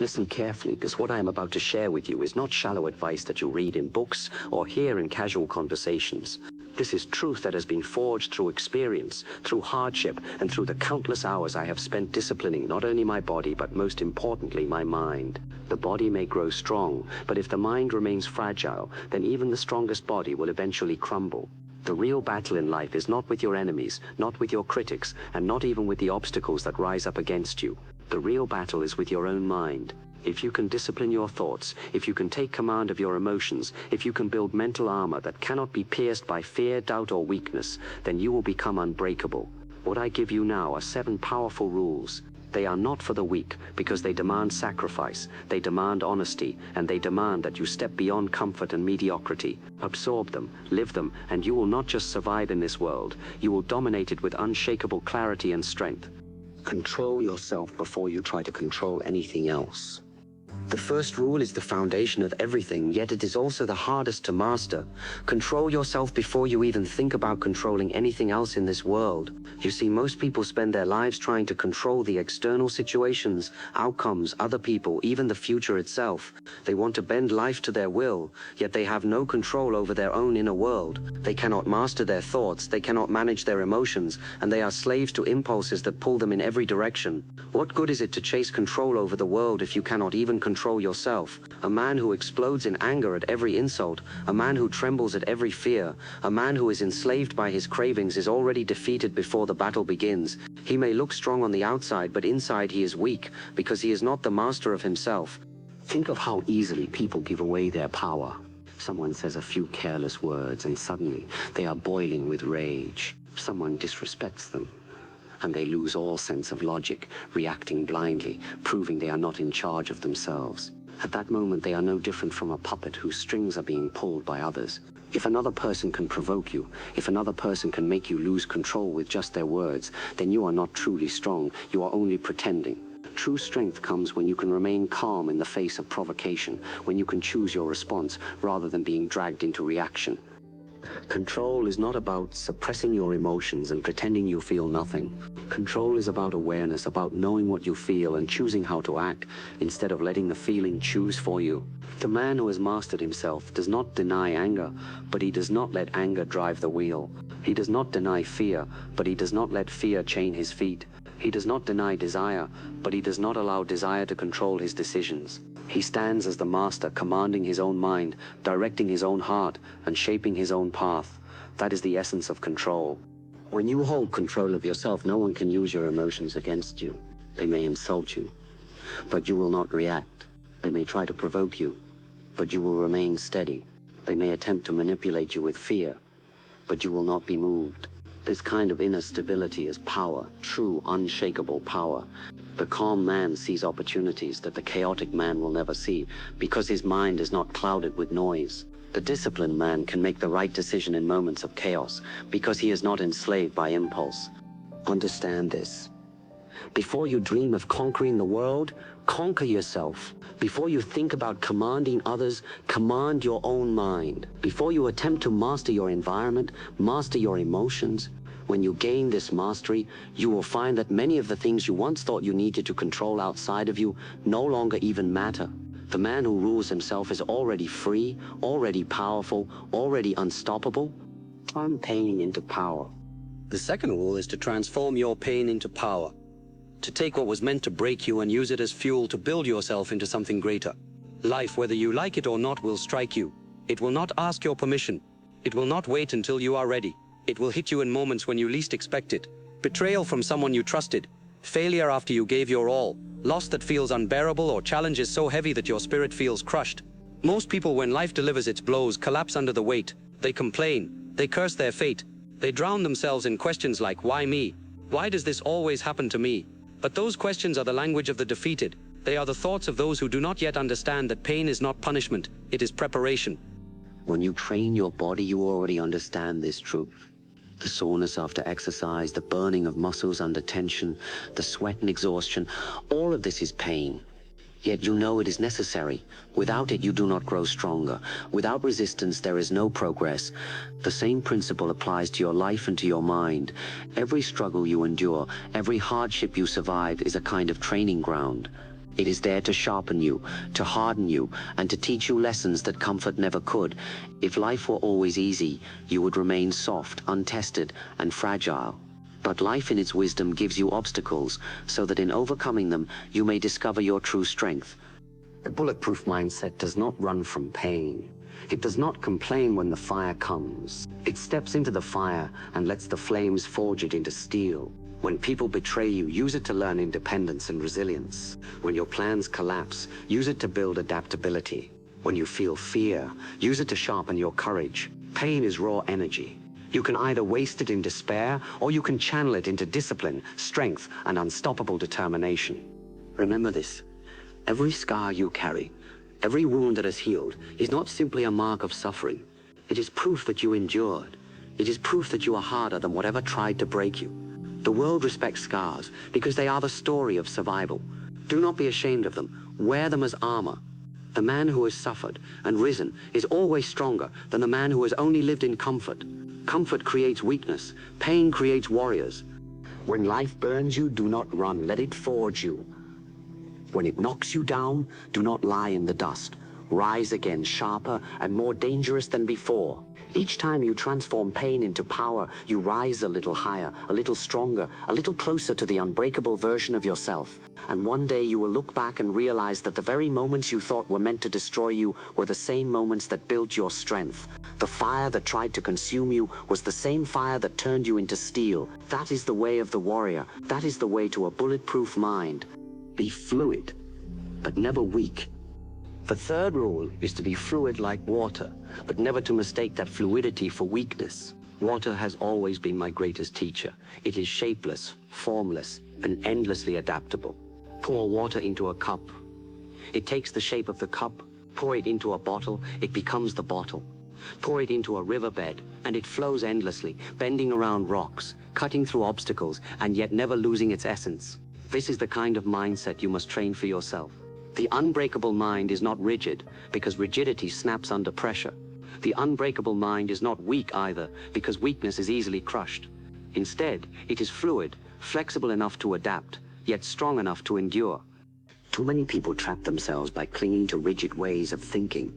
Listen carefully, because what I am about to share with you is not shallow advice that you read in books or hear in casual conversations. This is truth that has been forged through experience, through hardship, and through the countless hours I have spent disciplining not only my body, but most importantly, my mind. The body may grow strong, but if the mind remains fragile, then even the strongest body will eventually crumble. The real battle in life is not with your enemies, not with your critics, and not even with the obstacles that rise up against you. The real battle is with your own mind. If you can discipline your thoughts, if you can take command of your emotions, if you can build mental armor that cannot be pierced by fear, doubt, or weakness, then you will become unbreakable. What I give you now are 7 powerful rules. They are not for the weak, because they demand sacrifice, they demand honesty, and they demand that you step beyond comfort and mediocrity. Absorb them, live them, and you will not just survive in this world, you will dominate it with unshakable clarity and strength. Control yourself before you try to control anything else. The first rule is the foundation of everything, yet it is also the hardest to master. Control yourself before you even think about controlling anything else in this world. You see, most people spend their lives trying to control the external situations, outcomes, other people, even the future itself. They want to bend life to their will, yet they have no control over their own inner world. They cannot master their thoughts, they cannot manage their emotions, and they are slaves to impulses that pull them in every direction. What good is it to chase control over the world if you cannot even control yourself? A man who explodes in anger at every insult, a man who trembles at every fear, a man who is enslaved by his cravings is already defeated before the battle begins. He may look strong on the outside, but inside he is weak, because he is not the master of himself. Think of how easily people give away their power. Someone says a few careless words and suddenly they are boiling with rage. Someone disrespects them, and they lose all sense of logic, reacting blindly, proving they are not in charge of themselves. At that moment, they are no different from a puppet whose strings are being pulled by others. If another person can provoke you, if another person can make you lose control with just their words, then you are not truly strong, you are only pretending. True strength comes when you can remain calm in the face of provocation, when you can choose your response rather than being dragged into reaction. Control is not about suppressing your emotions and pretending you feel nothing. Control is about awareness, about knowing what you feel and choosing how to act, instead of letting the feeling choose for you. The man who has mastered himself does not deny anger, but he does not let anger drive the wheel. He does not deny fear, but he does not let fear chain his feet. He does not deny desire, but he does not allow desire to control his decisions. He stands as the master, commanding his own mind, directing his own heart, and shaping his own path. That is the essence of control. When you hold control of yourself, no one can use your emotions against you. They may insult you, but you will not react. They may try to provoke you, but you will remain steady. They may attempt to manipulate you with fear, but you will not be moved. This kind of inner stability is power, true, unshakable power. The calm man sees opportunities that the chaotic man will never see, because his mind is not clouded with noise. The disciplined man can make the right decision in moments of chaos, because he is not enslaved by impulse. Understand this. Before you dream of conquering the world, conquer yourself. Before you think about commanding others, command your own mind. Before you attempt to master your environment, master your emotions. When you gain this mastery, you will find that many of the things you once thought you needed to control outside of you no longer even matter. The man who rules himself is already free, already powerful, already unstoppable. Turn pain into power. The second rule is to transform your pain into power. To take what was meant to break you and use it as fuel to build yourself into something greater. Life, whether you like it or not, will strike you. It will not ask your permission. It will not wait until you are ready. It will hit you in moments when you least expect it. Betrayal from someone you trusted. Failure after you gave your all. Loss that feels unbearable, or challenges so heavy that your spirit feels crushed. Most people, when life delivers its blows, collapse under the weight. They complain. They curse their fate. They drown themselves in questions like, why me? Why does this always happen to me? But those questions are the language of the defeated. They are the thoughts of those who do not yet understand that pain is not punishment, it is preparation. When you train your body, you already understand this truth. The soreness after exercise, the burning of muscles under tension, the sweat and exhaustion, all of this is pain. Yet you know it is necessary. Without it, you do not grow stronger. Without resistance, there is no progress. The same principle applies to your life and to your mind. Every struggle you endure, every hardship you survive is a kind of training ground. It is there to sharpen you, to harden you, and to teach you lessons that comfort never could. If life were always easy, you would remain soft, untested, and fragile. But life in its wisdom gives you obstacles, so that in overcoming them, you may discover your true strength. The bulletproof mindset does not run from pain. It does not complain when the fire comes. It steps into the fire and lets the flames forge it into steel. When people betray you, use it to learn independence and resilience. When your plans collapse, use it to build adaptability. When you feel fear, use it to sharpen your courage. Pain is raw energy. You can either waste it in despair, or you can channel it into discipline, strength, and unstoppable determination. Remember this: every scar you carry, every wound that has healed, is not simply a mark of suffering. It is proof that you endured. It is proof that you are harder than whatever tried to break you. The world respects scars because they are the story of survival. Do not be ashamed of them. Wear them as armor. The man who has suffered and risen is always stronger than the man who has only lived in comfort. Comfort creates weakness. Pain creates warriors. When life burns you, do not run. Let it forge you. When it knocks you down, do not lie in the dust. Rise again, sharper and more dangerous than before. Each time you transform pain into power, you rise a little higher, a little stronger, a little closer to the unbreakable version of yourself. And one day you will look back and realize that the very moments you thought were meant to destroy you were the same moments that built your strength. The fire that tried to consume you was the same fire that turned you into steel. That is the way of the warrior. That is the way to a bulletproof mind. Be fluid, but never weak. The third rule is to be fluid like water, but never to mistake that fluidity for weakness. Water has always been my greatest teacher. It is shapeless, formless, and endlessly adaptable. Pour water into a cup. It takes the shape of the cup. Pour it into a bottle, it becomes the bottle. Pour it into a riverbed, and it flows endlessly, bending around rocks, cutting through obstacles, and yet never losing its essence. This is the kind of mindset you must train for yourself. The unbreakable mind is not rigid, because rigidity snaps under pressure. The unbreakable mind is not weak either, because weakness is easily crushed. Instead, it is fluid, flexible enough to adapt, yet strong enough to endure. Too many people trap themselves by clinging to rigid ways of thinking.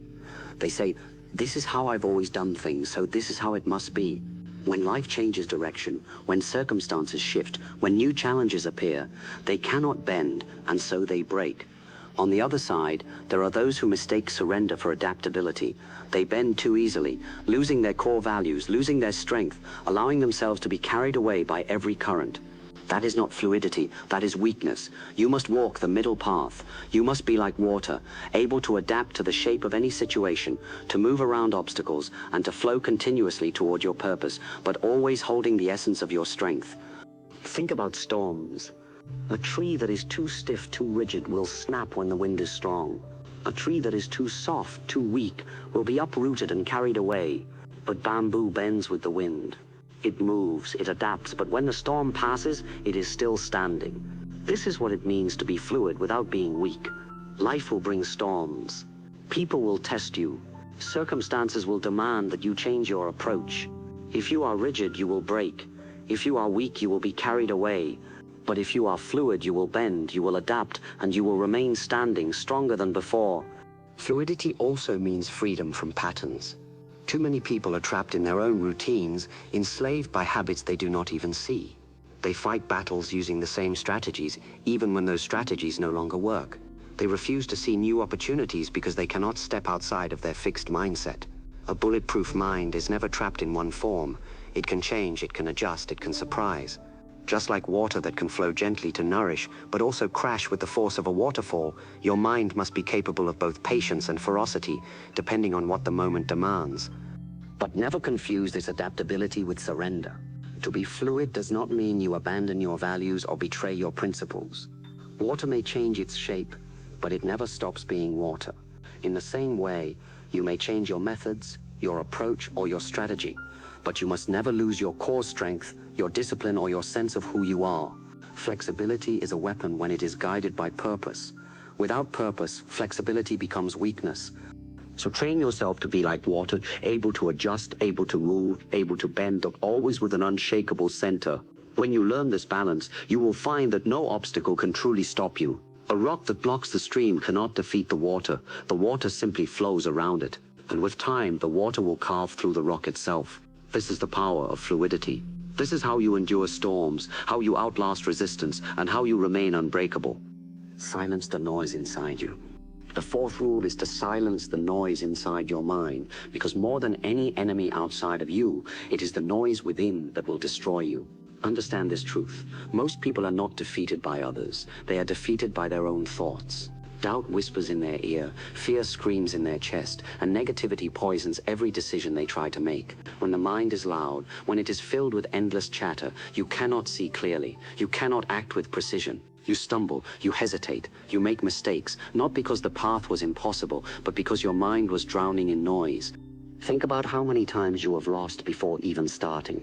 They say, "This is how I've always done things, so this is how it must be." When life changes direction, when circumstances shift, when new challenges appear, they cannot bend, and so they break. On the other side, there are those who mistake surrender for adaptability. They bend too easily, losing their core values, losing their strength, allowing themselves to be carried away by every current. That is not fluidity, that is weakness. You must walk the middle path. You must be like water, able to adapt to the shape of any situation, to move around obstacles, and to flow continuously toward your purpose, but always holding the essence of your strength. Think about storms. A tree that is too stiff, too rigid, will snap when the wind is strong. A tree that is too soft, too weak, will be uprooted and carried away. But bamboo bends with the wind. It moves, it adapts, but when the storm passes, it is still standing. This is what it means to be fluid without being weak. Life will bring storms. People will test you. Circumstances will demand that you change your approach. If you are rigid, you will break. If you are weak, you will be carried away. But if you are fluid, you will bend, you will adapt, and you will remain standing, stronger than before. Fluidity also means freedom from patterns. Too many people are trapped in their own routines, enslaved by habits they do not even see. They fight battles using the same strategies, even when those strategies no longer work. They refuse to see new opportunities because they cannot step outside of their fixed mindset. A bulletproof mind is never trapped in one form. It can change, it can adjust, it can surprise. Just like water that can flow gently to nourish, but also crash with the force of a waterfall, your mind must be capable of both patience and ferocity, depending on what the moment demands. But never confuse this adaptability with surrender. To be fluid does not mean you abandon your values or betray your principles. Water may change its shape, but it never stops being water. In the same way, you may change your methods, your approach, or your strategy, but you must never lose your core strength, your discipline, or your sense of who you are. Flexibility is a weapon when it is guided by purpose. Without purpose, flexibility becomes weakness. So train yourself to be like water, able to adjust, able to move, able to bend, but always with an unshakable center. When you learn this balance, you will find that no obstacle can truly stop you. A rock that blocks the stream cannot defeat the water simply flows around it, and with time the water will carve through the rock itself. This is the power of fluidity. This is how you endure storms, how you outlast resistance, and how you remain unbreakable. Silence the noise inside you. The fourth rule is to silence the noise inside your mind, because more than any enemy outside of you, it is the noise within that will destroy you. Understand this truth. Most people are not defeated by others. They are defeated by their own thoughts. Doubt whispers in their ear, fear screams in their chest, and negativity poisons every decision they try to make. When the mind is loud, when it is filled with endless chatter, you cannot see clearly. You cannot act with precision. You stumble, you hesitate, you make mistakes, not because the path was impossible, but because your mind was drowning in noise. Think about how many times you have lost before even starting.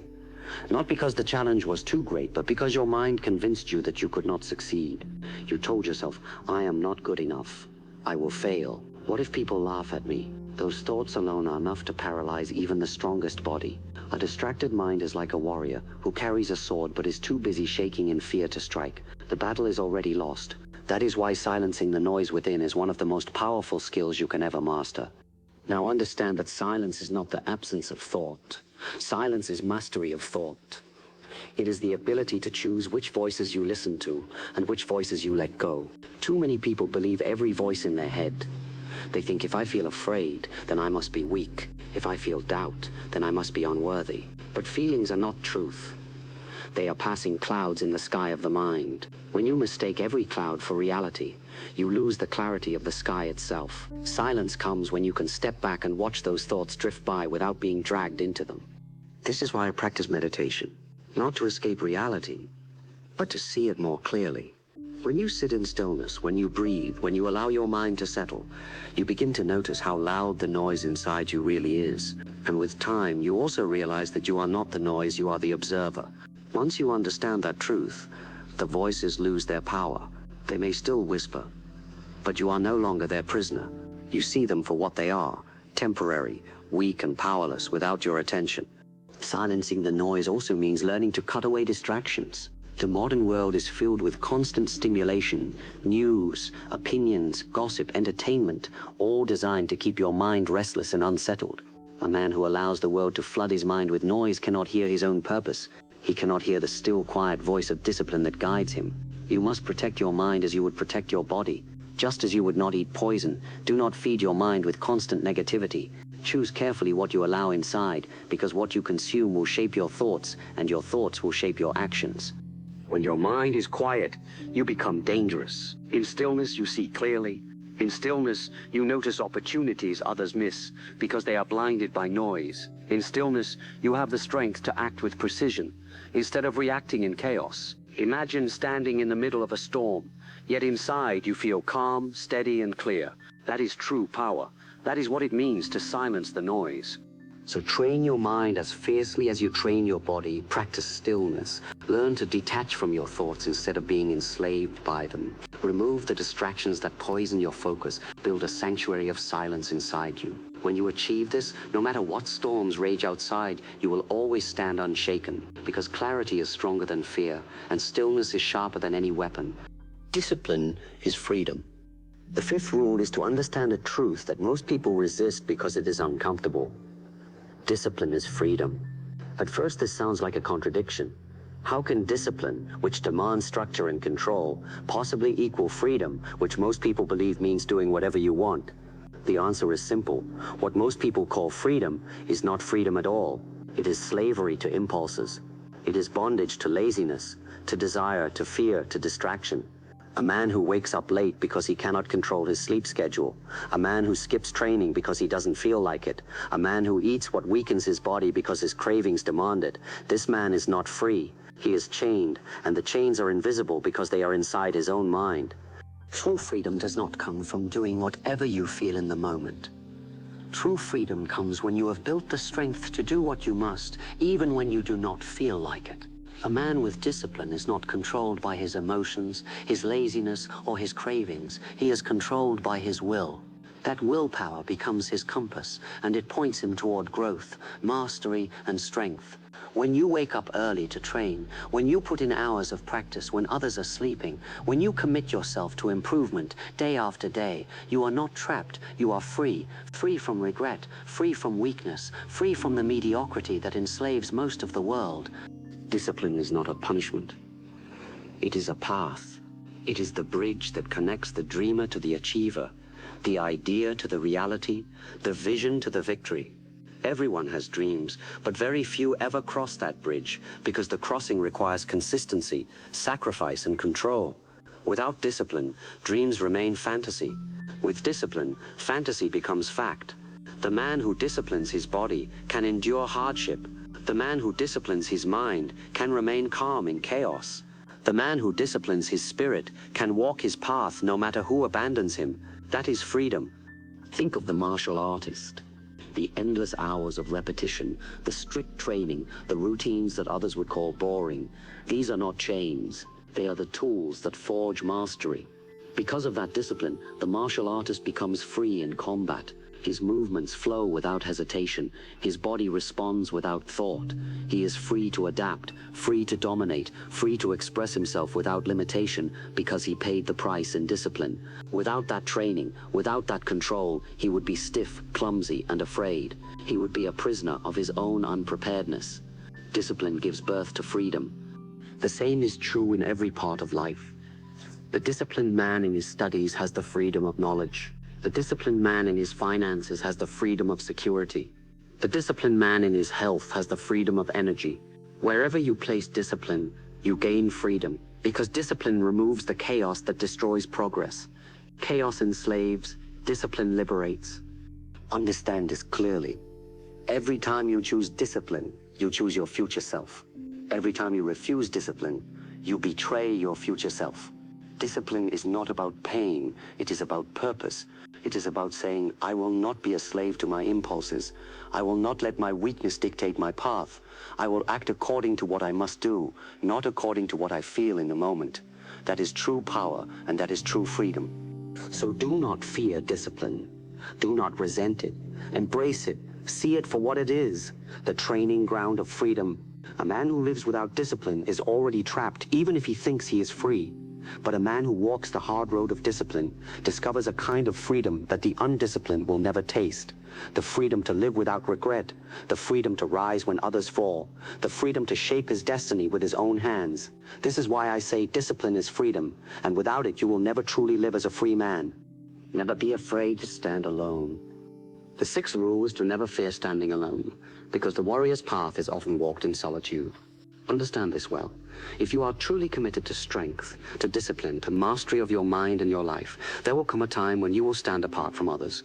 Not because the challenge was too great, but because your mind convinced you that you could not succeed. You told yourself, I am not good enough. I will fail. What if people laugh at me? Those thoughts alone are enough to paralyze even the strongest body. A distracted mind is like a warrior who carries a sword but is too busy shaking in fear to strike. The battle is already lost. That is why silencing the noise within is one of the most powerful skills you can ever master. Now understand that silence is not the absence of thought. Silence is mastery of thought. It is the ability to choose which voices you listen to and which voices you let go. Too many people believe every voice in their head. They think if I feel afraid, then I must be weak. If I feel doubt, then I must be unworthy. But feelings are not truth. They are passing clouds in the sky of the mind. When you mistake every cloud for reality, you lose the clarity of the sky itself. Silence comes when you can step back and watch those thoughts drift by without being dragged into them. This is why I practice meditation, not to escape reality, but to see it more clearly. When you sit in stillness, when you breathe, when you allow your mind to settle, you begin to notice how loud the noise inside you really is. And with time, you also realize that you are not the noise, you are the observer. Once you understand that truth, the voices lose their power. They may still whisper, but you are no longer their prisoner. You see them for what they are, temporary, weak and powerless without your attention. Silencing the noise also means learning to cut away distractions. The modern world is filled with constant stimulation, news, opinions, gossip, entertainment, all designed to keep your mind restless and unsettled. A man who allows the world to flood his mind with noise cannot hear his own purpose. He cannot hear the still, quiet voice of discipline that guides him. You must protect your mind as you would protect your body. Just as you would not eat poison, do not feed your mind with constant negativity. Choose carefully what you allow inside, because what you consume will shape your thoughts, and your thoughts will shape your actions. When your mind is quiet, you become dangerous. In stillness, you see clearly. In stillness, you notice opportunities others miss because they are blinded by noise. In stillness, you have the strength to act with precision instead of reacting in chaos. Imagine standing in the middle of a storm, yet inside you feel calm, steady, and clear. That is true power. That is what it means to silence the noise. So train your mind as fiercely as you train your body. Practice stillness. Learn to detach from your thoughts instead of being enslaved by them. Remove the distractions that poison your focus. Build a sanctuary of silence inside you. When you achieve this, no matter what storms rage outside, you will always stand unshaken, because clarity is stronger than fear, and stillness is sharper than any weapon. Discipline is freedom. The fifth rule is to understand a truth that most people resist because it is uncomfortable. Discipline is freedom. At first, this sounds like a contradiction. How can discipline, which demands structure and control, possibly equal freedom, which most people believe means doing whatever you want? The answer is simple. What most people call freedom is not freedom at all. It is slavery to impulses. It is bondage to laziness, to desire, to fear, to distraction. A man who wakes up late because he cannot control his sleep schedule. A man who skips training because he doesn't feel like it. A man who eats what weakens his body because his cravings demand it. This man is not free. He is chained, and the chains are invisible because they are inside his own mind. True freedom does not come from doing whatever you feel in the moment. True freedom comes when you have built the strength to do what you must, even when you do not feel like it. A man with discipline is not controlled by his emotions, his laziness, or his cravings. He is controlled by his will. That willpower becomes his compass, and it points him toward growth, mastery, and strength. When you wake up early to train, when you put in hours of practice when others are sleeping, when you commit yourself to improvement day after day, you are not trapped, you are free, free from regret, free from weakness, free from the mediocrity that enslaves most of the world. Discipline is not a punishment. It is a path. It is the bridge that connects the dreamer to the achiever, the idea to the reality, the vision to the victory. Everyone has dreams, but very few ever cross that bridge because the crossing requires consistency, sacrifice, and control. Without discipline, dreams remain fantasy. With discipline, fantasy becomes fact. The man who disciplines his body can endure hardship. The man who disciplines his mind can remain calm in chaos. The man who disciplines his spirit can walk his path no matter who abandons him. That is freedom. Think of the martial artist. The endless hours of repetition, the strict training, the routines that others would call boring. These are not chains. They are the tools that forge mastery. Because of that discipline, the martial artist becomes free in combat. His movements flow without hesitation. His body responds without thought. He is free to adapt, free to dominate, free to express himself without limitation because he paid the price in discipline. Without that training, without that control, he would be stiff, clumsy, and afraid. He would be a prisoner of his own unpreparedness. Discipline gives birth to freedom. The same is true in every part of life. The disciplined man in his studies has the freedom of knowledge. The disciplined man in his finances has the freedom of security. The disciplined man in his health has the freedom of energy. Wherever you place discipline, you gain freedom, because discipline removes the chaos that destroys progress. Chaos enslaves, discipline liberates. Understand this clearly. Every time you choose discipline, you choose your future self. Every time you refuse discipline, you betray your future self. Discipline is not about pain, it is about purpose. It is about saying, I will not be a slave to my impulses. I will not let my weakness dictate my path. I will act according to what I must do, not according to what I feel in the moment. That is true power, and that is true freedom. So do not fear discipline. Do not resent it. Embrace it. See it for what it is, the training ground of freedom. A man who lives without discipline is already trapped, even if he thinks he is free. But a man who walks the hard road of discipline discovers a kind of freedom that the undisciplined will never taste. The freedom to live without regret, the freedom to rise when others fall, the freedom to shape his destiny with his own hands. This is why I say discipline is freedom, and without it you will never truly live as a free man. Never be afraid to stand alone. The sixth rule is to never fear standing alone, because the warrior's path is often walked in solitude. Understand this well. If you are truly committed to strength, to discipline, to mastery of your mind and your life, there will come a time when you will stand apart from others.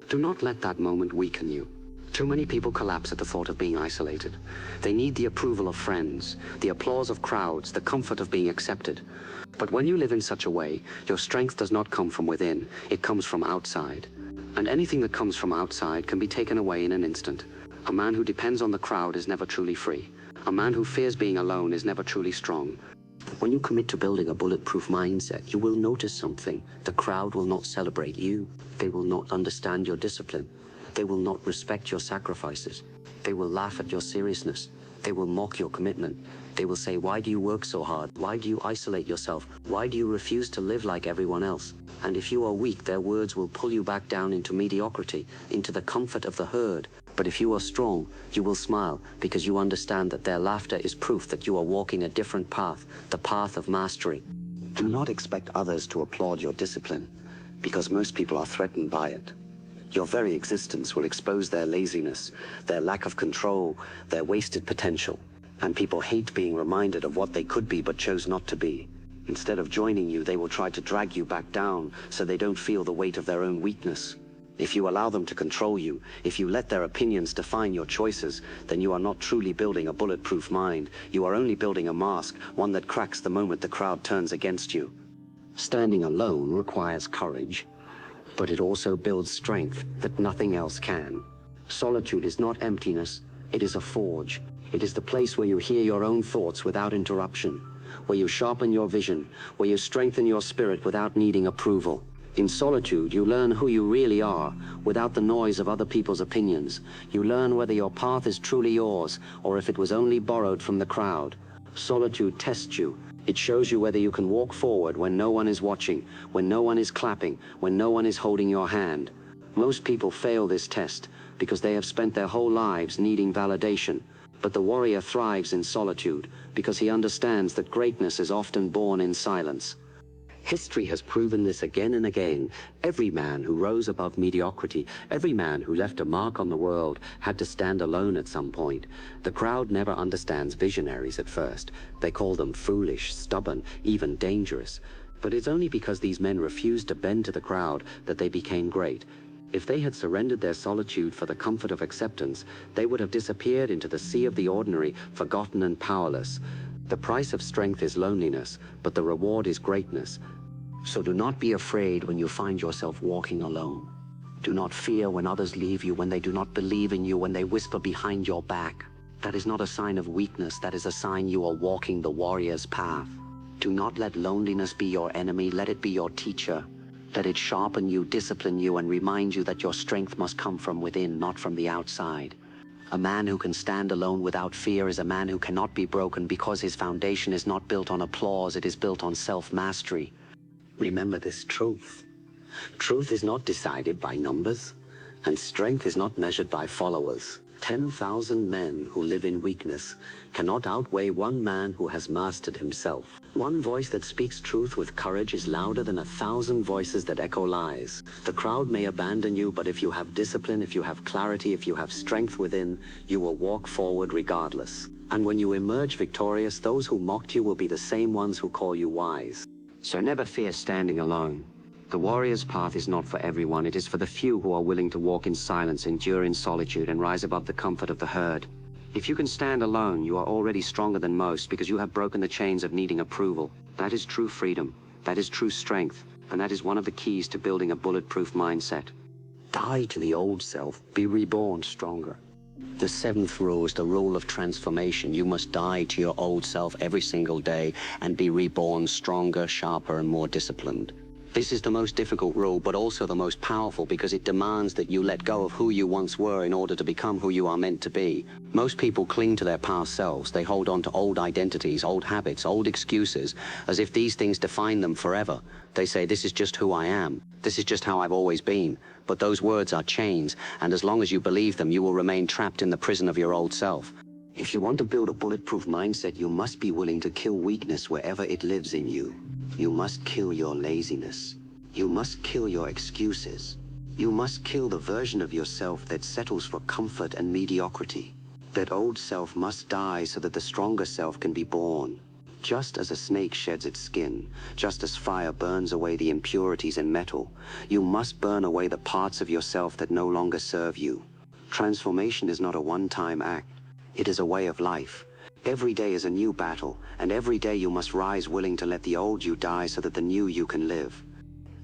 Do not let that moment weaken you. Too many people collapse at the thought of being isolated. They need the approval of friends, the applause of crowds, the comfort of being accepted. But when you live in such a way, your strength does not come from within, it comes from outside. And anything that comes from outside can be taken away in an instant. A man who depends on the crowd is never truly free. A man who fears being alone is never truly strong. When you commit to building a bulletproof mindset, you will notice something. The crowd will not celebrate you. They will not understand your discipline. They will not respect your sacrifices. They will laugh at your seriousness. They will mock your commitment. They will say, why do you work so hard? Why do you isolate yourself? Why do you refuse to live like everyone else? And if you are weak, their words will pull you back down into mediocrity, into the comfort of the herd. But if you are strong, you will smile, because you understand that their laughter is proof that you are walking a different path, the path of mastery. Do not expect others to applaud your discipline, because most people are threatened by it. Your very existence will expose their laziness, their lack of control, their wasted potential. And people hate being reminded of what they could be but chose not to be. Instead of joining you, they will try to drag you back down so they don't feel the weight of their own weakness. If you allow them to control you, if you let their opinions define your choices, then you are not truly building a bulletproof mind. You are only building a mask, one that cracks the moment the crowd turns against you. Standing alone requires courage, but it also builds strength that nothing else can. Solitude is not emptiness, it is a forge. It is the place where you hear your own thoughts without interruption, where you sharpen your vision, where you strengthen your spirit without needing approval. In solitude, you learn who you really are, without the noise of other people's opinions. You learn whether your path is truly yours, or if it was only borrowed from the crowd. Solitude tests you. It shows you whether you can walk forward when no one is watching, when no one is clapping, when no one is holding your hand. Most people fail this test because they have spent their whole lives needing validation. But the warrior thrives in solitude because he understands that greatness is often born in silence. History has proven this again and again. Every man who rose above mediocrity, every man who left a mark on the world, had to stand alone at some point. The crowd never understands visionaries at first. They call them foolish, stubborn, even dangerous. But it's only because these men refused to bend to the crowd that they became great. If they had surrendered their solitude for the comfort of acceptance, they would have disappeared into the sea of the ordinary, forgotten and powerless. The price of strength is loneliness, but the reward is greatness. So do not be afraid when you find yourself walking alone. Do not fear when others leave you, when they do not believe in you, when they whisper behind your back. That is not a sign of weakness, that is a sign you are walking the warrior's path. Do not let loneliness be your enemy, let it be your teacher. Let it sharpen you, discipline you, and remind you that your strength must come from within, not from the outside. A man who can stand alone without fear is a man who cannot be broken because his foundation is not built on applause, it is built on self-mastery. Remember this truth. Truth is not decided by numbers, and strength is not measured by followers. 10,000 men who live in weakness cannot outweigh one man who has mastered himself. One voice that speaks truth with courage is louder than 1,000 voices that echo lies. The crowd may abandon you, but if you have discipline, if you have clarity, if you have strength within, you will walk forward regardless. And when you emerge victorious, those who mocked you will be the same ones who call you wise. So never fear standing alone. The warrior's path is not for everyone. It is for the few who are willing to walk in silence, endure in solitude, and rise above the comfort of the herd. If you can stand alone, you are already stronger than most because you have broken the chains of needing approval. That is true freedom. That is true strength. And that is one of the keys to building a bulletproof mindset. Die to the old self. Be reborn stronger. The seventh rule is the rule of transformation. You must die to your old self every single day and be reborn stronger, sharper, and more disciplined. This is the most difficult rule, but also the most powerful because it demands that you let go of who you once were in order to become who you are meant to be. Most people cling to their past selves. They hold on to old identities, old habits, old excuses, as if these things define them forever. They say, this is just who I am. This is just how I've always been. But those words are chains, and as long as you believe them, you will remain trapped in the prison of your old self. If you want to build a bulletproof mindset, you must be willing to kill weakness wherever it lives in you. You must kill your laziness. You must kill your excuses. You must kill the version of yourself that settles for comfort and mediocrity. That old self must die so that the stronger self can be born. Just as a snake sheds its skin, just as fire burns away the impurities in metal, you must burn away the parts of yourself that no longer serve you. Transformation is not a one-time act. It is a way of life. Every day is a new battle, and every day you must rise willing to let the old you die so that the new you can live.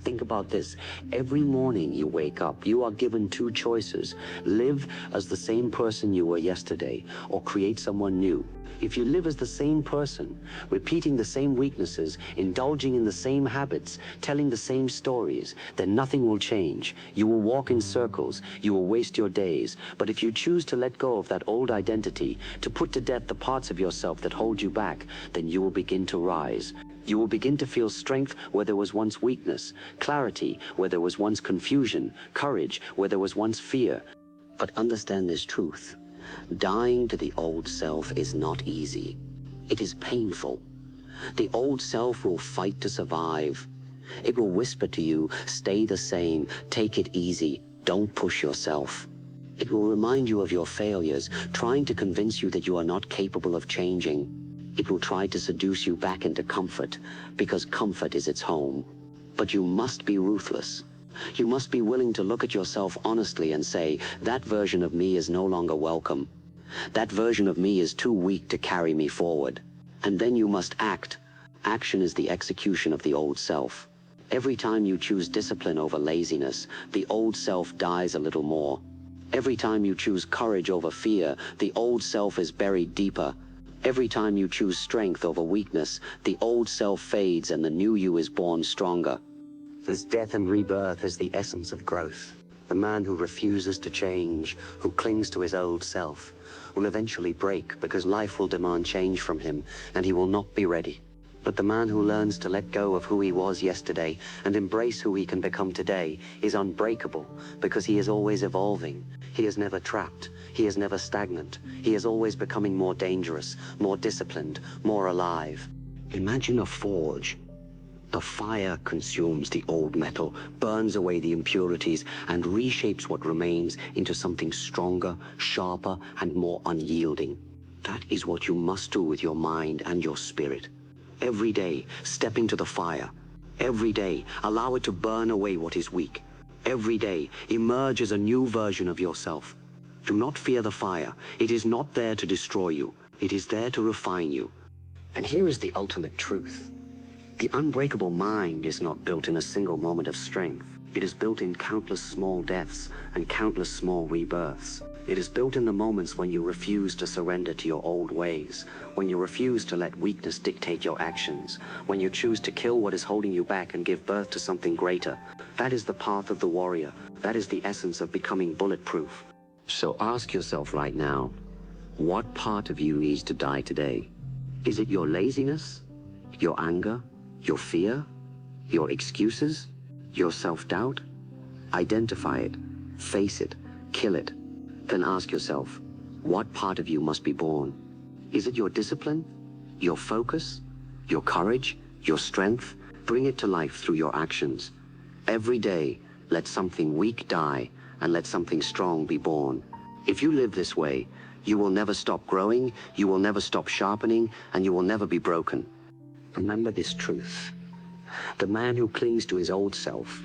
Think about this. Every morning you wake up, you are given two choices. Live as the same person you were yesterday, or create someone new. If you live as the same person, repeating the same weaknesses, indulging in the same habits, telling the same stories, then nothing will change. You will walk in circles, you will waste your days. But if you choose to let go of that old identity, to put to death the parts of yourself that hold you back, then you will begin to rise. You will begin to feel strength where there was once weakness, clarity where there was once confusion, courage where there was once fear. But understand this truth. Dying to the old self is not easy. It is painful. The old self will fight to survive. It will whisper to you, stay the same, take it easy, don't push yourself. It will remind you of your failures, trying to convince you that you are not capable of changing. It will try to seduce you back into comfort, because comfort is its home. But you must be ruthless. You must be willing to look at yourself honestly and say, that version of me is no longer welcome. That version of me is too weak to carry me forward. And then you must act. Action is the execution of the old self. Every time you choose discipline over laziness, the old self dies a little more. Every time you choose courage over fear, the old self is buried deeper. Every time you choose strength over weakness, the old self fades and the new you is born stronger. as death and rebirth is the essence of growth. The man who refuses to change, who clings to his old self, will eventually break because life will demand change from him and he will not be ready. But the man who learns to let go of who he was yesterday and embrace who he can become today is unbreakable because he is always evolving. He is never trapped. He is never stagnant. He is always becoming more dangerous, more disciplined, more alive. Imagine a forge. The fire consumes the old metal, burns away the impurities, and reshapes what remains into something stronger, sharper, and more unyielding. That is what you must do with your mind and your spirit. Every day, step into the fire. Every day, allow it to burn away what is weak. Every day, emerge as a new version of yourself. Do not fear the fire. It is not there to destroy you. It is there to refine you. And here is the ultimate truth. The unbreakable mind is not built in a single moment of strength. It is built in countless small deaths and countless small rebirths. It is built in the moments when you refuse to surrender to your old ways, when you refuse to let weakness dictate your actions, when you choose to kill what is holding you back and give birth to something greater. That is the path of the warrior. That is the essence of becoming bulletproof. So ask yourself right now, what part of you needs to die today? Is it your laziness, your anger, your fear, your excuses, your self-doubt? Identify it, face it, kill it. Then ask yourself, what part of you must be born? Is it your discipline, your focus, your courage, your strength? Bring it to life through your actions. Every day, let something weak die and let something strong be born. If you live this way, you will never stop growing, you will never stop sharpening, and you will never be broken. Remember this truth. The man who clings to his old self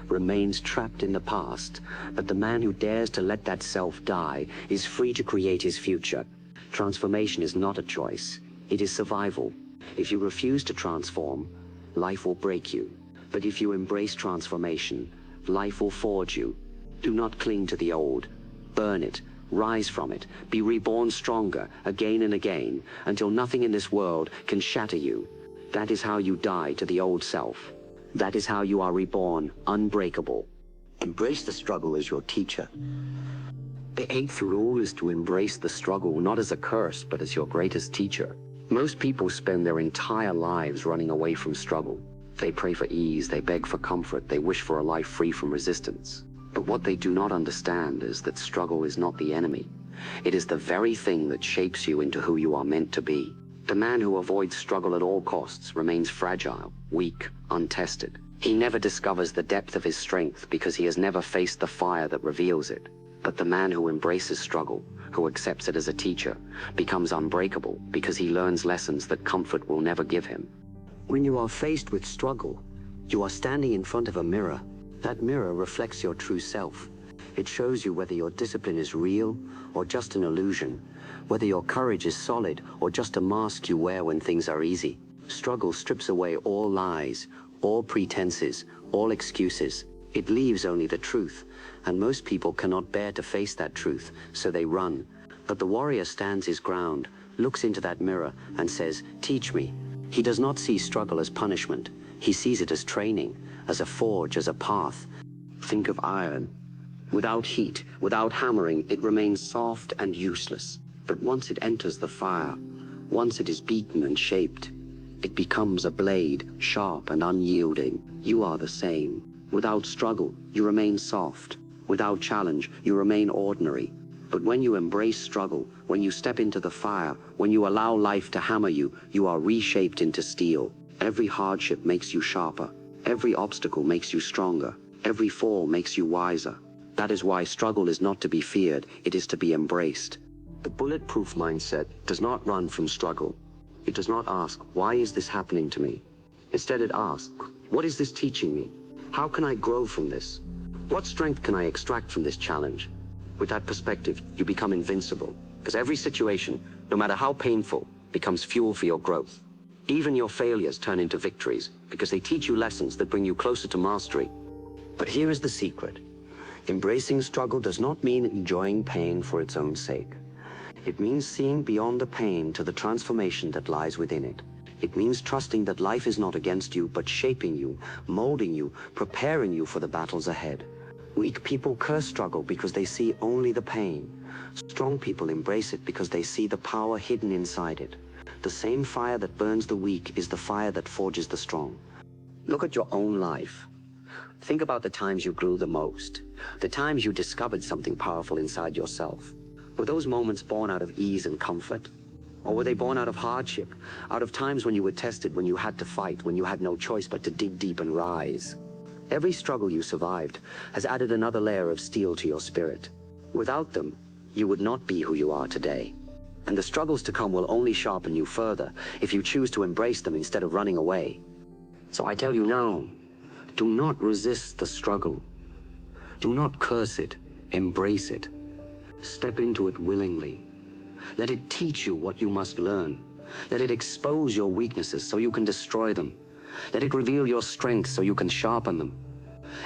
remains trapped in the past, but the man who dares to let that self die is free to create his future. Transformation is not a choice, it is survival. If you refuse to transform, life will break you. But if you embrace transformation, life will forge you. Do not cling to the old. Burn it, rise from it, be reborn stronger again and again, until nothing in this world can shatter you. That is how you die to the old self. That is how you are reborn, unbreakable. Embrace the struggle as your teacher. The eighth rule is to embrace the struggle not as a curse, but as your greatest teacher. Most people spend their entire lives running away from struggle. They pray for ease, they beg for comfort, they wish for a life free from resistance. But what they do not understand is that struggle is not the enemy. It is the very thing that shapes you into who you are meant to be. The man who avoids struggle at all costs remains fragile, weak, untested. He never discovers the depth of his strength because he has never faced the fire that reveals it. But the man who embraces struggle, who accepts it as a teacher, becomes unbreakable because he learns lessons that comfort will never give him. When you are faced with struggle, you are standing in front of a mirror. That mirror reflects your true self. It shows you whether your discipline is real or just an illusion, whether your courage is solid or just a mask you wear when things are easy. Struggle strips away all lies, all pretenses, all excuses. It leaves only the truth, and most people cannot bear to face that truth, so they run. But the warrior stands his ground, looks into that mirror, and says, "Teach me." He does not see struggle as punishment. He sees it as training, as a forge, as a path. Think of iron. Without heat, without hammering, it remains soft and useless. But once it enters the fire, once it is beaten and shaped, it becomes a blade, sharp and unyielding. You are the same. Without struggle, you remain soft. Without challenge, you remain ordinary. But when you embrace struggle, when you step into the fire, when you allow life to hammer you, you are reshaped into steel. Every hardship makes you sharper. Every obstacle makes you stronger. Every fall makes you wiser. That is why struggle is not to be feared, it is to be embraced. The bulletproof mindset does not run from struggle. It does not ask, why is this happening to me? Instead it asks, what is this teaching me? How can I grow from this? What strength can I extract from this challenge? With that perspective, you become invincible, because every situation, no matter how painful, becomes fuel for your growth. Even your failures turn into victories, because they teach you lessons that bring you closer to mastery. But here is the secret. Embracing struggle does not mean enjoying pain for its own sake. It means seeing beyond the pain to the transformation that lies within it. It means trusting that life is not against you, but shaping you, molding you, preparing you for the battles ahead. Weak people curse struggle because they see only the pain. Strong people embrace it because they see the power hidden inside it. The same fire that burns the weak is the fire that forges the strong. Look at your own life. Think about the times you grew the most, the times you discovered something powerful inside yourself. Were those moments born out of ease and comfort? Or were they born out of hardship, out of times when you were tested, when you had to fight, when you had no choice but to dig deep and rise? Every struggle you survived has added another layer of steel to your spirit. Without them, you would not be who you are today. And the struggles to come will only sharpen you further if you choose to embrace them instead of running away. So I tell you now, do not resist the struggle. Do not curse it, embrace it. Step into it willingly. Let it teach you what you must learn. Let it expose your weaknesses so you can destroy them. Let it reveal your strengths so you can sharpen them.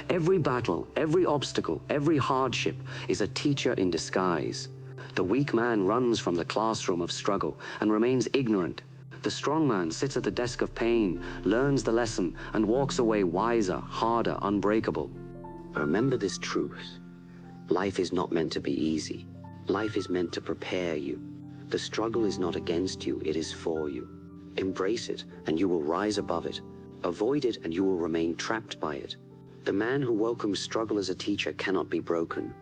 Every battle, every obstacle, every hardship is a teacher in disguise. The weak man runs from the classroom of struggle and remains ignorant. The strong man sits at the desk of pain, learns the lesson, and walks away wiser, harder, unbreakable. Remember this truth. Life is not meant to be easy. Life is meant to prepare you. The struggle is not against you, it is for you. Embrace it, and you will rise above it. Avoid it, and you will remain trapped by it. The man who welcomes struggle as a teacher cannot be broken,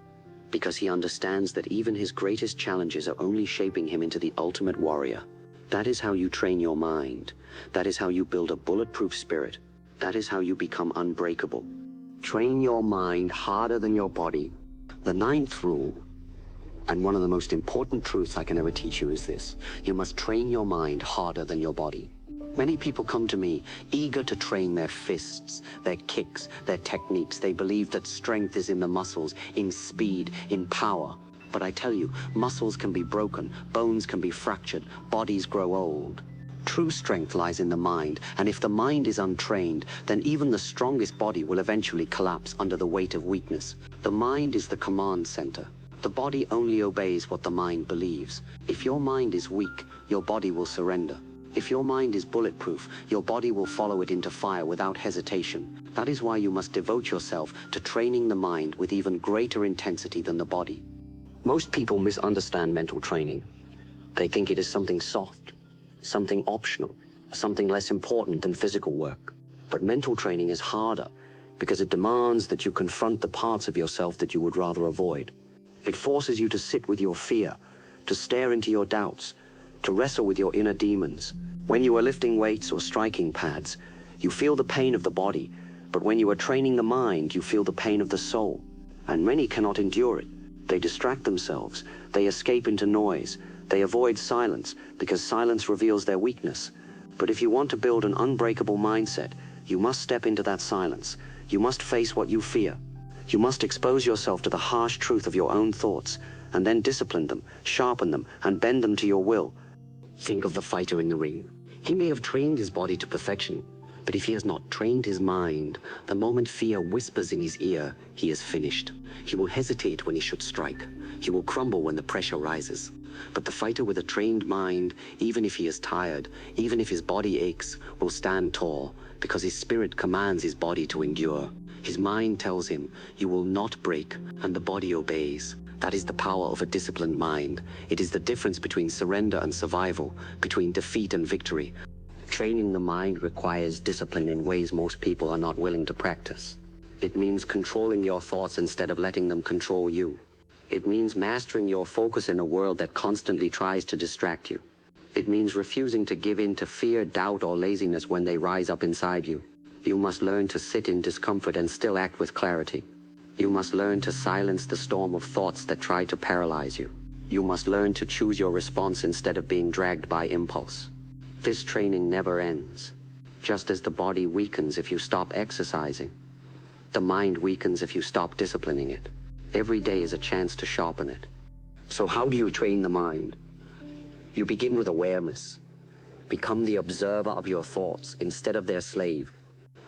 because he understands that even his greatest challenges are only shaping him into the ultimate warrior. That is how you train your mind. That is how you build a bulletproof spirit. That is how you become unbreakable. Train your mind harder than your body. The 9th rule, and one of the most important truths I can ever teach you, is this: you must train your mind harder than your body. Many people come to me eager to train their fists, their kicks, their techniques. They believe that strength is in the muscles, in speed, in power. But I tell you, muscles can be broken, bones can be fractured, bodies grow old. True strength lies in the mind, and if the mind is untrained, then even the strongest body will eventually collapse under the weight of weakness. The mind is the command center. The body only obeys what the mind believes. If your mind is weak, your body will surrender. If your mind is bulletproof, your body will follow it into fire without hesitation. That is why you must devote yourself to training the mind with even greater intensity than the body. Most people misunderstand mental training. They think it is something soft, something optional, something less important than physical work. But mental training is harder because it demands that you confront the parts of yourself that you would rather avoid. It forces you to sit with your fear, to stare into your doubts, to wrestle with your inner demons. When you are lifting weights or striking pads, you feel the pain of the body, but when you are training the mind, you feel the pain of the soul. And many cannot endure it. They distract themselves, they escape into noise, they avoid silence because silence reveals their weakness. But if you want to build an unbreakable mindset, you must step into that silence. You must face what you fear. You must expose yourself to the harsh truth of your own thoughts, and then discipline them, sharpen them, and bend them to your will. Think of the fighter in the ring. He may have trained his body to perfection, but if he has not trained his mind, the moment fear whispers in his ear, he is finished. He will hesitate when he should strike. He will crumble when the pressure rises. But the fighter with a trained mind, even if he is tired, even if his body aches, will stand tall, because his spirit commands his body to endure. His mind tells him, you will not break, and the body obeys. That is the power of a disciplined mind. It is the difference between surrender and survival, between defeat and victory. Training the mind requires discipline in ways most people are not willing to practice. It means controlling your thoughts instead of letting them control you. It means mastering your focus in a world that constantly tries to distract you. It means refusing to give in to fear, doubt, or laziness when they rise up inside you. You must learn to sit in discomfort and still act with clarity. You must learn to silence the storm of thoughts that try to paralyze you. You must learn to choose your response instead of being dragged by impulse. This training never ends. Just as the body weakens if you stop exercising, the mind weakens if you stop disciplining it. Every day is a chance to sharpen it. So how do you train the mind? You begin with awareness. Become the observer of your thoughts instead of their slave.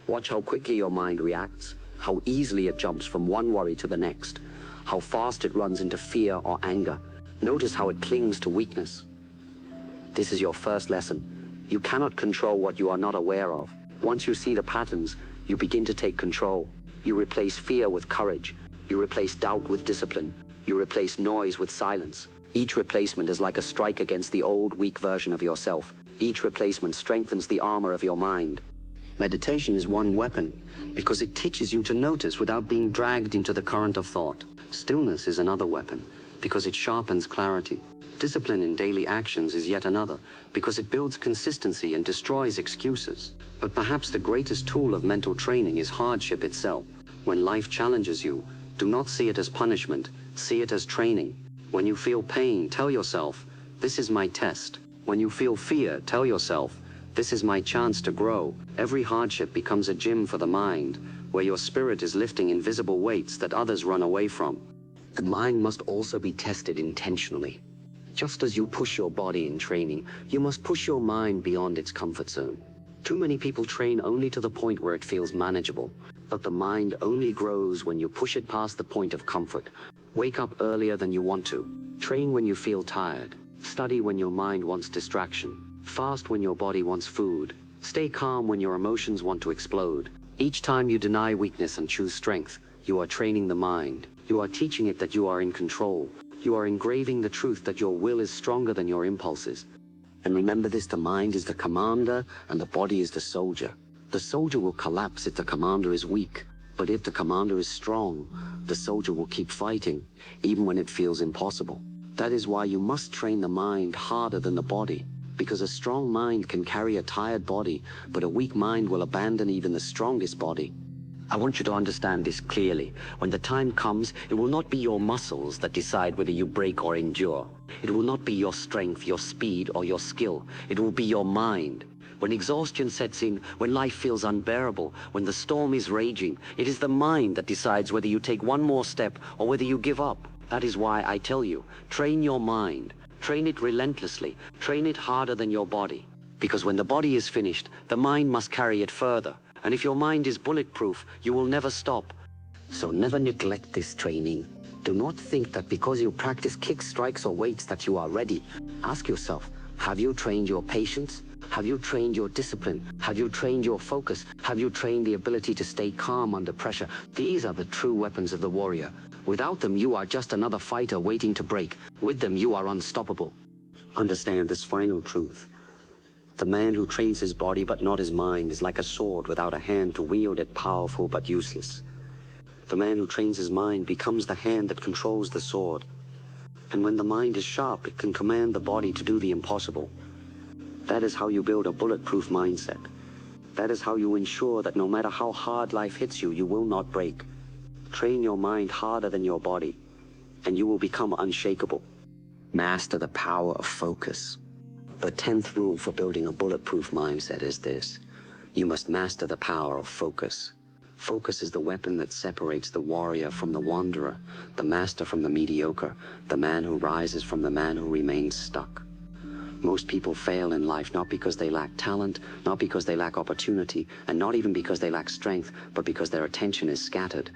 Watch how quickly your mind reacts, how easily it jumps from one worry to the next, how fast it runs into fear or anger. Notice how it clings to weakness. This is your first lesson. You cannot control what you are not aware of. Once you see the patterns, you begin to take control. You replace fear with courage. You replace doubt with discipline. You replace noise with silence. Each replacement is like a strike against the old, weak version of yourself. Each replacement strengthens the armor of your mind. Meditation is one weapon, because it teaches you to notice without being dragged into the current of thought. Stillness is another weapon, because it sharpens clarity. Discipline in daily actions is yet another, because it builds consistency and destroys excuses. But perhaps the greatest tool of mental training is hardship itself. When life challenges you, do not see it as punishment, see it as training. When you feel pain, tell yourself, this is my test. When you feel fear, tell yourself, this is my chance to grow. Every hardship becomes a gym for the mind, where your spirit is lifting invisible weights that others run away from. The mind must also be tested intentionally. Just as you push your body in training, you must push your mind beyond its comfort zone. Too many people train only to the point where it feels manageable, but the mind only grows when you push it past the point of comfort. Wake up earlier than you want to. Train when you feel tired. Study when your mind wants distraction. Fast when your body wants food. Stay calm when your emotions want to explode. Each time you deny weakness and choose strength, you are training the mind. You are teaching it that you are in control. You are engraving the truth that your will is stronger than your impulses. And remember this, the mind is the commander and the body is the soldier. The soldier will collapse if the commander is weak, but if the commander is strong, the soldier will keep fighting, even when it feels impossible. That is why you must train the mind harder than the body, because a strong mind can carry a tired body, but a weak mind will abandon even the strongest body. I want you to understand this clearly. When the time comes, it will not be your muscles that decide whether you break or endure. It will not be your strength, your speed, or your skill. It will be your mind. When exhaustion sets in, when life feels unbearable, when the storm is raging, it is the mind that decides whether you take one more step or whether you give up. That is why I tell you, train your mind. Train it relentlessly. Train it harder than your body. Because when the body is finished, the mind must carry it further. And if your mind is bulletproof, you will never stop. So never neglect this training. Do not think that because you practice kicks, strikes, or weights that you are ready. Ask yourself, have you trained your patience? Have you trained your discipline? Have you trained your focus? Have you trained the ability to stay calm under pressure? These are the true weapons of the warrior. Without them, you are just another fighter waiting to break. With them, you are unstoppable. Understand this final truth. The man who trains his body but not his mind is like a sword without a hand to wield it, powerful but useless. The man who trains his mind becomes the hand that controls the sword. And when the mind is sharp, it can command the body to do the impossible. That is how you build a bulletproof mindset. That is how you ensure that no matter how hard life hits you, you will not break. Train your mind harder than your body, and you will become unshakable. Master the power of focus. The 10th rule for building a bulletproof mindset is this. You must master the power of focus. Focus is the weapon that separates the warrior from the wanderer, the master from the mediocre, the man who rises from the man who remains stuck. Most people fail in life not because they lack talent, not because they lack opportunity, and not even because they lack strength, but because their attention is scattered.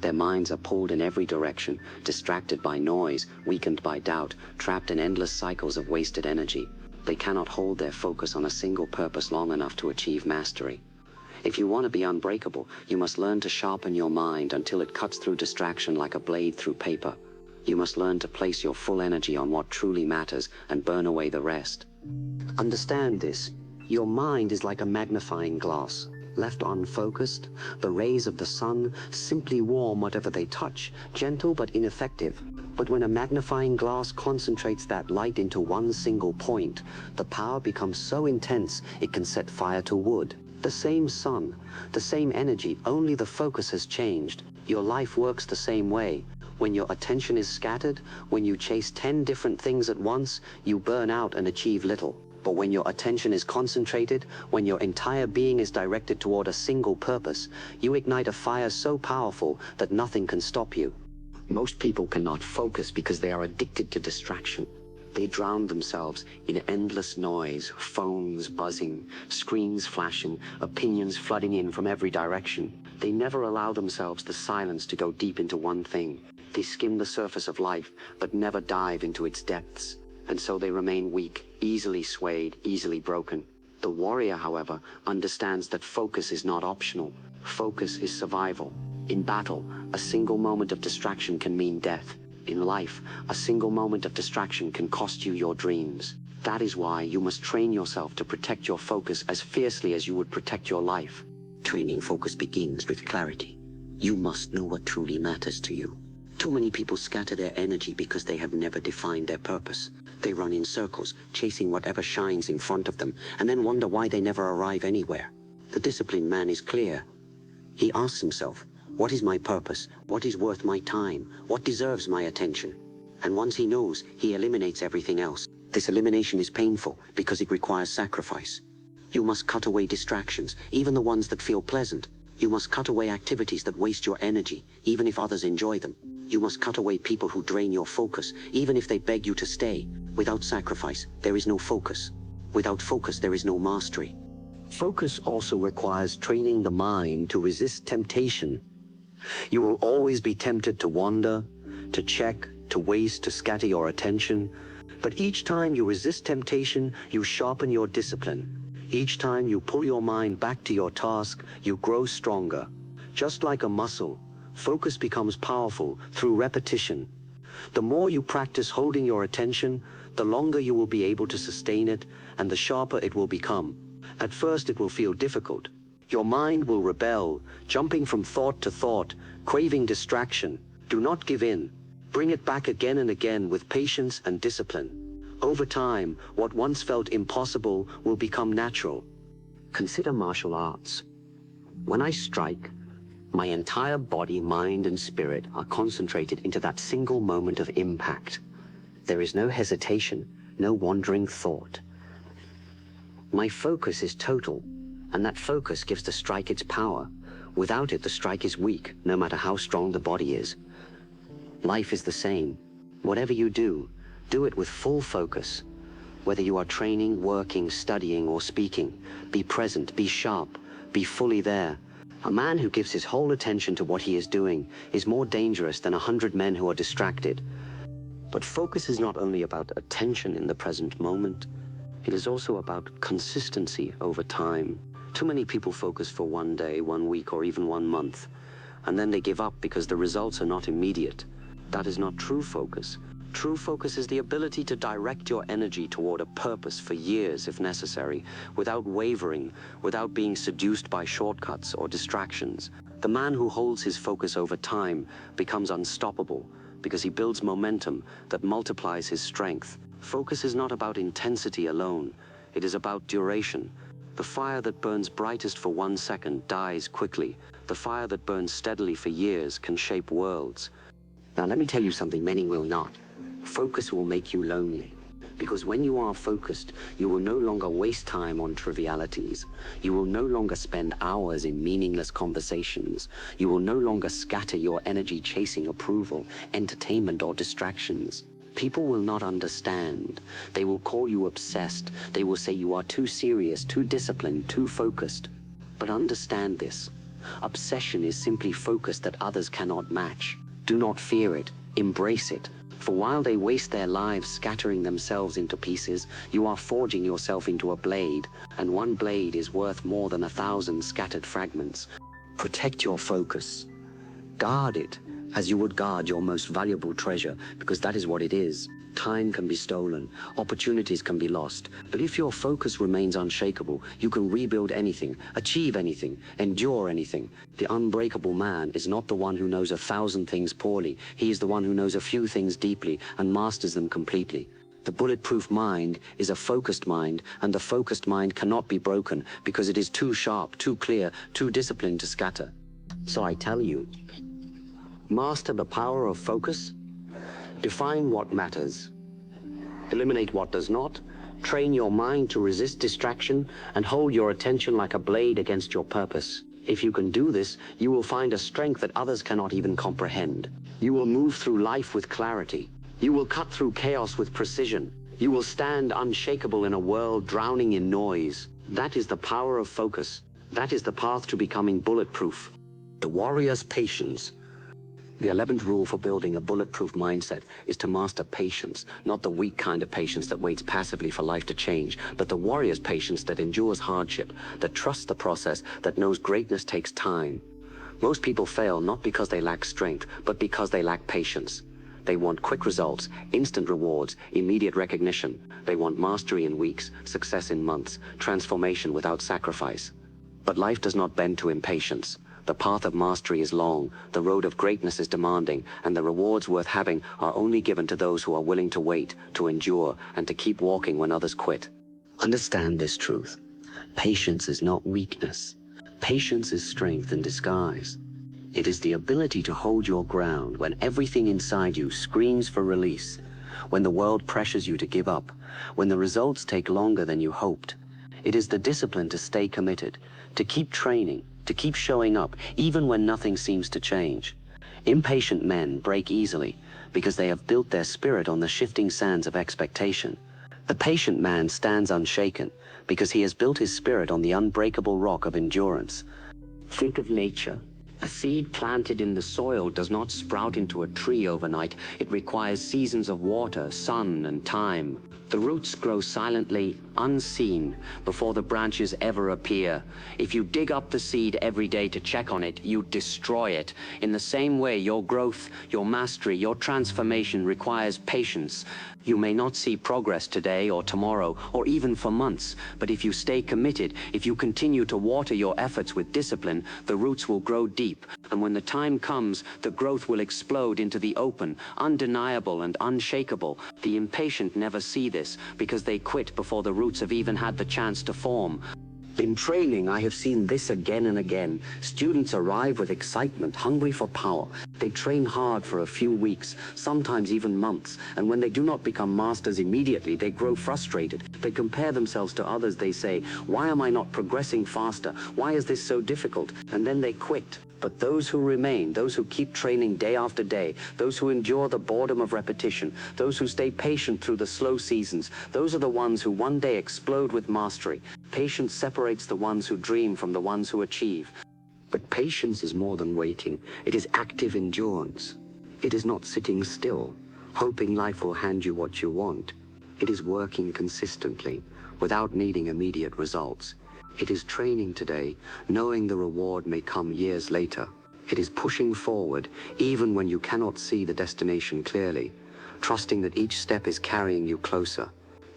Their minds are pulled in every direction, distracted by noise, weakened by doubt, trapped in endless cycles of wasted energy. They cannot hold their focus on a single purpose long enough to achieve mastery. If you want to be unbreakable, you must learn to sharpen your mind until it cuts through distraction like a blade through paper. You must learn to place your full energy on what truly matters and burn away the rest. Understand this. Your mind is like a magnifying glass. Left unfocused, the rays of the sun simply warm whatever they touch, gentle but ineffective. But when a magnifying glass concentrates that light into one single point, the power becomes so intense it can set fire to wood. The same sun, the same energy, only the focus has changed. Your life works the same way. When your attention is scattered, when you chase 10 different things at once, you burn out and achieve little. But when your attention is concentrated, when your entire being is directed toward a single purpose, you ignite a fire so powerful that nothing can stop you. Most people cannot focus because they are addicted to distraction. They drown themselves in endless noise, phones buzzing, screens flashing, opinions flooding in from every direction. They never allow themselves the silence to go deep into one thing. They skim the surface of life, but never dive into its depths. And so they remain weak, easily swayed, easily broken. The warrior, however, understands that focus is not optional. Focus is survival. In battle, a single moment of distraction can mean death. In life, a single moment of distraction can cost you your dreams. That is why you must train yourself to protect your focus as fiercely as you would protect your life. Training focus begins with clarity. You must know what truly matters to you. Too many people scatter their energy because they have never defined their purpose. They run in circles, chasing whatever shines in front of them, and then wonder why they never arrive anywhere. The disciplined man is clear. He asks himself, what is my purpose? What is worth my time? What deserves my attention? And once he knows, he eliminates everything else. This elimination is painful because it requires sacrifice. You must cut away distractions, even the ones that feel pleasant. You must cut away activities that waste your energy, even if others enjoy them. You must cut away people who drain your focus, even if they beg you to stay. Without sacrifice, there is no focus. Without focus, there is no mastery. Focus also requires training the mind to resist temptation. You will always be tempted to wander, to check, to waste, to scatter your attention. But each time you resist temptation, you sharpen your discipline. Each time you pull your mind back to your task, you grow stronger. Just like a muscle, focus becomes powerful through repetition. The more you practice holding your attention, the longer you will be able to sustain it, and the sharper it will become. At first it will feel difficult. Your mind will rebel, jumping from thought to thought, craving distraction. Do not give in. Bring it back again and again with patience and discipline. Over time, what once felt impossible will become natural. Consider martial arts. When I strike, my entire body, mind, and spirit are concentrated into that single moment of impact. There is no hesitation, no wandering thought. My focus is total, and that focus gives the strike its power. Without it, the strike is weak, no matter how strong the body is. Life is the same. Whatever you do it with full focus. Whether you are training, working, studying, or speaking, be present, be sharp, be fully there. A man who gives his whole attention to what he is doing is more dangerous than 100 men who are distracted. But focus is not only about attention in the present moment, it is also about consistency over time. Too many people focus for one day, 1 week, or even 1 month, and then they give up because the results are not immediate. That is not true focus. True focus is the ability to direct your energy toward a purpose for years if necessary, without wavering, without being seduced by shortcuts or distractions. The man who holds his focus over time becomes unstoppable because he builds momentum that multiplies his strength. Focus is not about intensity alone. It is about duration. The fire that burns brightest for 1 second dies quickly. The fire that burns steadily for years can shape worlds. Now let me tell you something many will not. Focus will make you lonely. Because when you are focused, you will no longer waste time on trivialities. You will no longer spend hours in meaningless conversations. You will no longer scatter your energy chasing approval, entertainment, or distractions. People will not understand. They will call you obsessed. They will say you are too serious, too disciplined, too focused. But understand this. Obsession is simply focus that others cannot match. Do not fear it. Embrace it. For while they waste their lives scattering themselves into pieces, you are forging yourself into a blade, and one blade is worth more than 1,000 scattered fragments. Protect your focus. Guard it as you would guard your most valuable treasure, because that is what it is. Time can be stolen, opportunities can be lost, but if your focus remains unshakable, you can rebuild anything, achieve anything, endure anything. The unbreakable man is not the one who knows 1,000 things poorly. He is the one who knows a few things deeply and masters them completely. The bulletproof mind is a focused mind, and the focused mind cannot be broken because it is too sharp, too clear, too disciplined to scatter. So I tell you, master the power of focus. Define what matters. Eliminate what does not. Train your mind to resist distraction and hold your attention like a blade against your purpose. If you can do this, you will find a strength that others cannot even comprehend. You will move through life with clarity. You will cut through chaos with precision. You will stand unshakable in a world drowning in noise. That is the power of focus. That is the path to becoming bulletproof. The warrior's patience. The 11th rule for building a bulletproof mindset is to master patience, not the weak kind of patience that waits passively for life to change, but the warrior's patience that endures hardship, that trusts the process, that knows greatness takes time. Most people fail not because they lack strength, but because they lack patience. They want quick results, instant rewards, immediate recognition. They want mastery in weeks, success in months, transformation without sacrifice. But life does not bend to impatience. The path of mastery is long, the road of greatness is demanding, and the rewards worth having are only given to those who are willing to wait, to endure, and to keep walking when others quit. Understand this truth. Patience is not weakness. Patience is strength in disguise. It is the ability to hold your ground when everything inside you screams for release, when the world pressures you to give up, when the results take longer than you hoped. It is the discipline to stay committed, to keep training, to keep showing up, even when nothing seems to change. Impatient men break easily because they have built their spirit on the shifting sands of expectation. The patient man stands unshaken because he has built his spirit on the unbreakable rock of endurance. Think of nature. A seed planted in the soil does not sprout into a tree overnight. It requires seasons of water, sun, and time. The roots grow silently, unseen, before the branches ever appear. If you dig up the seed every day to check on it, you destroy it. In the same way, your growth, your mastery, your transformation requires patience. You may not see progress today or tomorrow, or even for months, but if you stay committed, if you continue to water your efforts with discipline, the roots will grow deep, and when the time comes, the growth will explode into the open, undeniable and unshakable. The impatient never see this, because they quit before the roots have even had the chance to form. In training, I have seen this again and again. Students arrive with excitement, hungry for power. They train hard for a few weeks, sometimes even months, and when they do not become masters immediately, they grow frustrated. They compare themselves to others. They say, "Why am I not progressing faster? Why is this so difficult?" And then they quit. But those who remain, those who keep training day after day, those who endure the boredom of repetition, those who stay patient through the slow seasons, those are the ones who one day explode with mastery. Patience separates the ones who dream from the ones who achieve. But patience is more than waiting. It is active endurance. It is not sitting still, hoping life will hand you what you want. It is working consistently, without needing immediate results. It is training today, knowing the reward may come years later. It is pushing forward, even when you cannot see the destination clearly, trusting that each step is carrying you closer.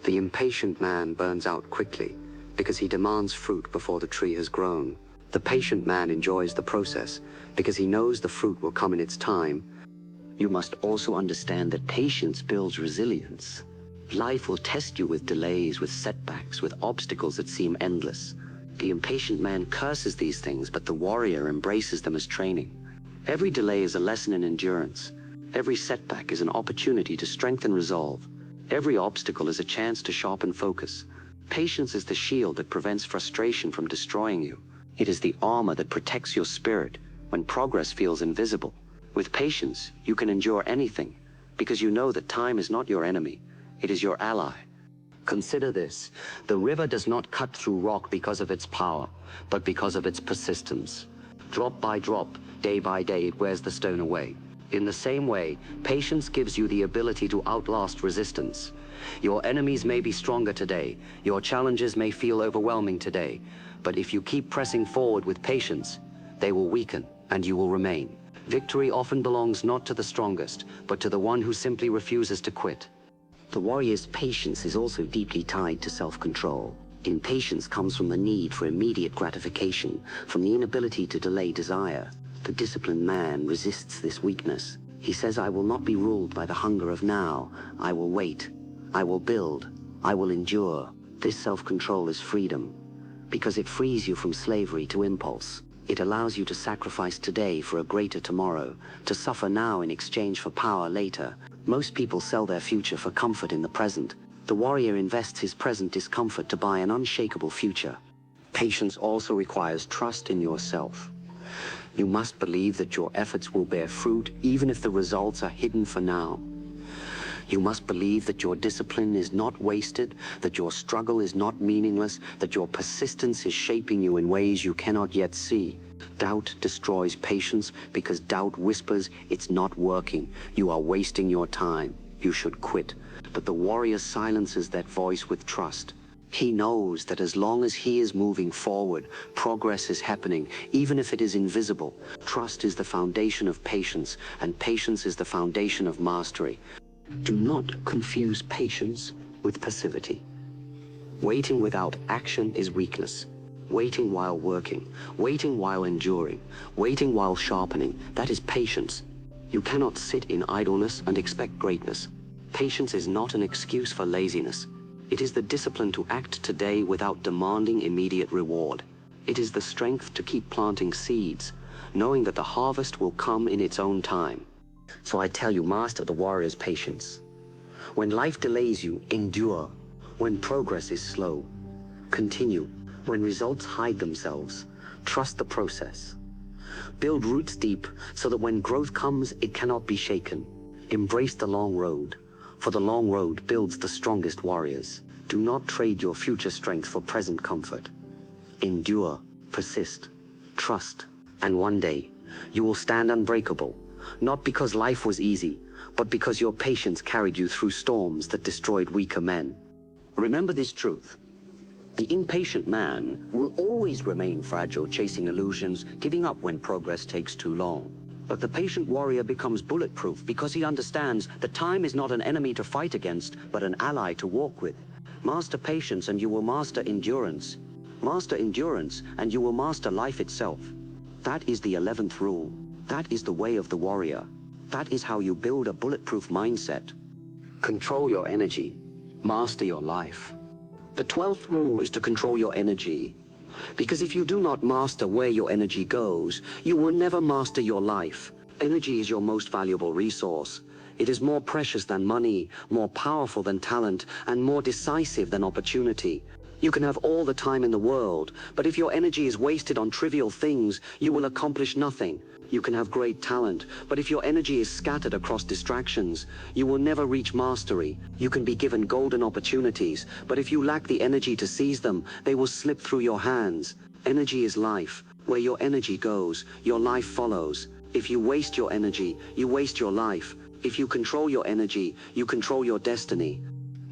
The impatient man burns out quickly, because he demands fruit before the tree has grown. The patient man enjoys the process, because he knows the fruit will come in its time. You must also understand that patience builds resilience. Life will test you with delays, with setbacks, with obstacles that seem endless. The impatient man curses these things, but the warrior embraces them as training. Every delay is a lesson in endurance. Every setback is an opportunity to strengthen resolve. Every obstacle is a chance to sharpen focus. Patience is the shield that prevents frustration from destroying you. It is the armor that protects your spirit when progress feels invisible. With patience, you can endure anything, because you know that time is not your enemy, it is your ally. Consider this: the river does not cut through rock because of its power, but because of its persistence. Drop by drop, day by day, it wears the stone away. In the same way, patience gives you the ability to outlast resistance. Your enemies may be stronger today, your challenges may feel overwhelming today, but if you keep pressing forward with patience, they will weaken and you will remain. Victory often belongs not to the strongest, but to the one who simply refuses to quit. The warrior's patience is also deeply tied to self-control. Impatience comes from the need for immediate gratification, from the inability to delay desire. The disciplined man resists this weakness. He says, "I will not be ruled by the hunger of now. I will wait. I will build. I will endure." This self-control is freedom, because it frees you from slavery to impulse. It allows you to sacrifice today for a greater tomorrow, to suffer now in exchange for power later. Most people sell their future for comfort in the present. The warrior invests his present discomfort to buy an unshakable future. Patience also requires trust in yourself. You must believe that your efforts will bear fruit, even if the results are hidden for now. You must believe that your discipline is not wasted, that your struggle is not meaningless, that your persistence is shaping you in ways you cannot yet see. Doubt destroys patience because doubt whispers, it's not working, you are wasting your time, you should quit. But the warrior silences that voice with trust. He knows that as long as he is moving forward, progress is happening, even if it is invisible. Trust is the foundation of patience, and patience is the foundation of mastery. Do not confuse patience with passivity. Waiting without action is weakness. Waiting while working, waiting while enduring, waiting while sharpening, that is patience. You cannot sit in idleness and expect greatness. Patience is not an excuse for laziness. It is the discipline to act today without demanding immediate reward. It is the strength to keep planting seeds, knowing that the harvest will come in its own time. So I tell you, master the warrior's patience. When life delays you, endure. When progress is slow, continue. When results hide themselves, trust the process. Build roots deep so that when growth comes, it cannot be shaken. Embrace the long road, for the long road builds the strongest warriors. Do not trade your future strength for present comfort. Endure, persist, trust, and one day you will stand unbreakable, not because life was easy, but because your patience carried you through storms that destroyed weaker men. Remember this truth. The impatient man will always remain fragile, chasing illusions, giving up when progress takes too long. But the patient warrior becomes bulletproof because he understands that time is not an enemy to fight against, but an ally to walk with. Master patience and you will master endurance. Master endurance and you will master life itself. That is the 11th rule. That is the way of the warrior. That is how you build a bulletproof mindset. Control your energy. Master your life. The 12th rule is to control your energy. Because if you do not master where your energy goes, you will never master your life. Energy is your most valuable resource. It is more precious than money, more powerful than talent, and more decisive than opportunity. You can have all the time in the world, but if your energy is wasted on trivial things, you will accomplish nothing. You can have great talent, but if your energy is scattered across distractions, you will never reach mastery. You can be given golden opportunities, but if you lack the energy to seize them, they will slip through your hands. Energy is life. Where your energy goes, your life follows. If you waste your energy, you waste your life. If you control your energy, you control your destiny.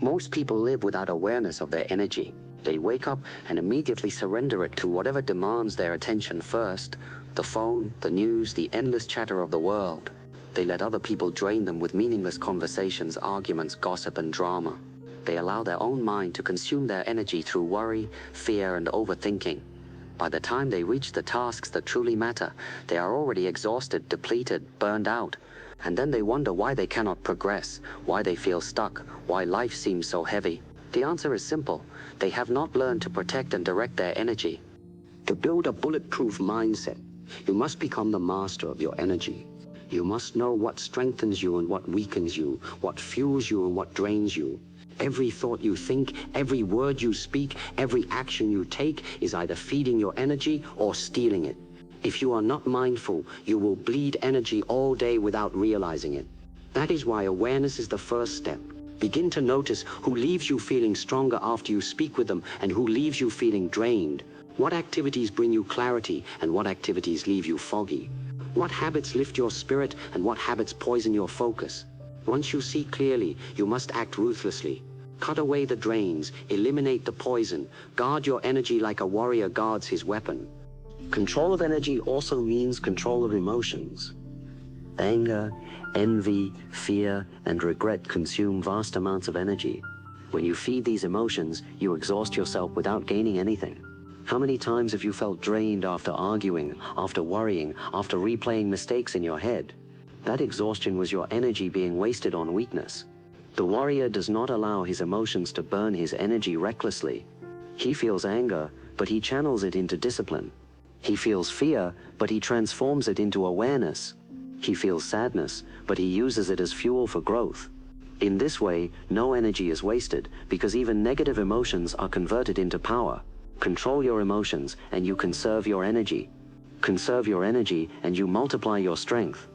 Most people live without awareness of their energy. They wake up and immediately surrender it to whatever demands their attention first. The phone, the news, the endless chatter of the world. They let other people drain them with meaningless conversations, arguments, gossip, and drama. They allow their own mind to consume their energy through worry, fear, and overthinking. By the time they reach the tasks that truly matter, they are already exhausted, depleted, burned out. And then they wonder why they cannot progress, why they feel stuck, why life seems so heavy. The answer is simple. They have not learned to protect and direct their energy. To build a bulletproof mindset, you must become the master of your energy. You must know what strengthens you and what weakens you, what fuels you and what drains you. Every thought you think, every word you speak, every action you take is either feeding your energy or stealing it. If you are not mindful, you will bleed energy all day without realizing it. That is why awareness is the first step. Begin to notice who leaves you feeling stronger after you speak with them and who leaves you feeling drained. What activities bring you clarity and what activities leave you foggy? What habits lift your spirit and what habits poison your focus? Once you see clearly, you must act ruthlessly. Cut away the drains, eliminate the poison, guard your energy like a warrior guards his weapon. Control of energy also means control of emotions. Anger, envy, fear, and regret consume vast amounts of energy. When you feed these emotions, you exhaust yourself without gaining anything. How many times have you felt drained after arguing, after worrying, after replaying mistakes in your head? That exhaustion was your energy being wasted on weakness. The warrior does not allow his emotions to burn his energy recklessly. He feels anger, but he channels it into discipline. He feels fear, but he transforms it into awareness. He feels sadness, but he uses it as fuel for growth. In this way, no energy is wasted, because even negative emotions are converted into power. Control your emotions, and you conserve your energy. Conserve your energy, and you multiply your strength.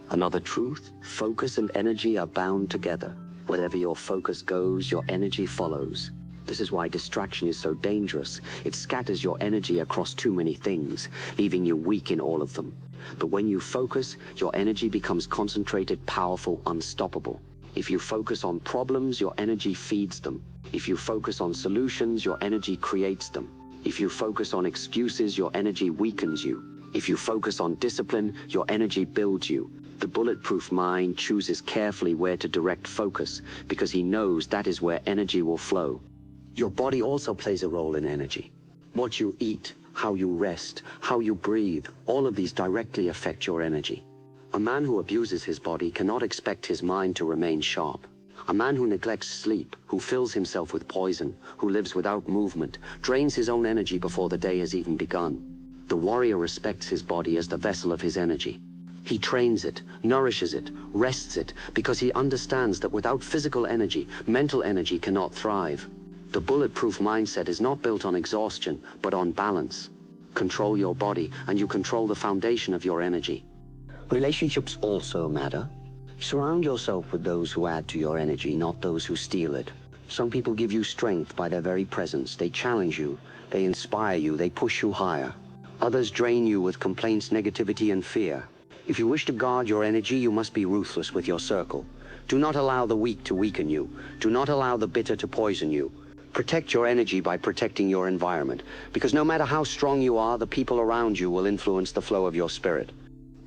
Another truth, focus and energy are bound together. Wherever your focus goes, your energy follows. This is why distraction is so dangerous. It scatters your energy across too many things, leaving you weak in all of them. But when you focus, your energy becomes concentrated, powerful, unstoppable. If you focus on problems, your energy feeds them. If you focus on solutions, your energy creates them. If you focus on excuses, your energy weakens you. If you focus on discipline, your energy builds you. The bulletproof mind chooses carefully where to direct focus, because he knows that is where energy will flow. Your body also plays a role in energy. What you eat, how you rest, how you breathe, all of these directly affect your energy. A man who abuses his body cannot expect his mind to remain sharp. A man who neglects sleep, who fills himself with poison, who lives without movement, drains his own energy before the day has even begun. The warrior respects his body as the vessel of his energy. He trains it, nourishes it, rests it, because he understands that without physical energy, mental energy cannot thrive. The bulletproof mindset is not built on exhaustion, but on balance. Control your body, and you control the foundation of your energy. Relationships also matter. Surround yourself with those who add to your energy, not those who steal it. Some people give you strength by their very presence. They challenge you, they inspire you, they push you higher. Others drain you with complaints, negativity, and fear. If you wish to guard your energy, you must be ruthless with your circle. Do not allow the weak to weaken you. Do not allow the bitter to poison you. Protect your energy by protecting your environment, because no matter how strong you are, the people around you will influence the flow of your spirit.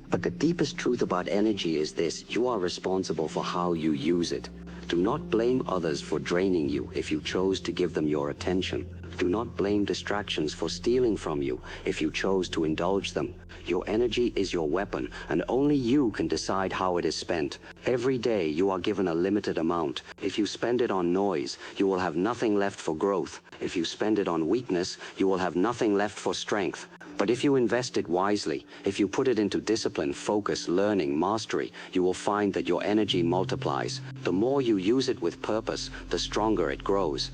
But the deepest truth about energy is this: you are responsible for how you use it. Do not blame others for draining you if you chose to give them your attention. Do not blame distractions for stealing from you if you chose to indulge them. Your energy is your weapon, and only you can decide how it is spent. Every day you are given a limited amount. If you spend it on noise, you will have nothing left for growth. If you spend it on weakness, you will have nothing left for strength. But if you invest it wisely, if you put it into discipline, focus, learning, mastery, you will find that your energy multiplies. The more you use it with purpose, the stronger it grows.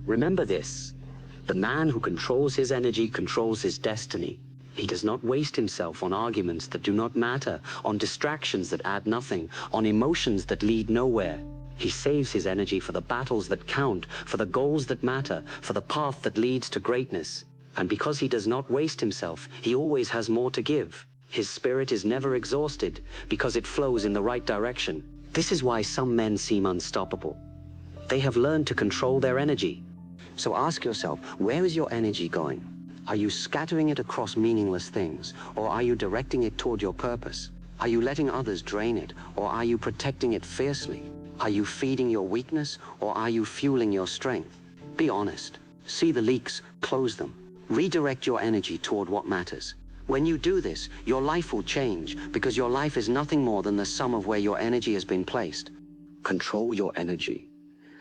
Remember this: the man who controls his energy controls his destiny. He does not waste himself on arguments that do not matter, on distractions that add nothing, on emotions that lead nowhere. He saves his energy for the battles that count, for the goals that matter, for the path that leads to greatness. And because he does not waste himself, he always has more to give. His spirit is never exhausted, because it flows in the right direction. This is why some men seem unstoppable. They have learned to control their energy. So ask yourself, where is your energy going? Are you scattering it across meaningless things, or are you directing it toward your purpose? Are you letting others drain it, or are you protecting it fiercely? Are you feeding your weakness, or are you fueling your strength? Be honest. See the leaks, close them. Redirect your energy toward what matters. When you do this, your life will change, because your life is nothing more than the sum of where your energy has been placed. Control your energy,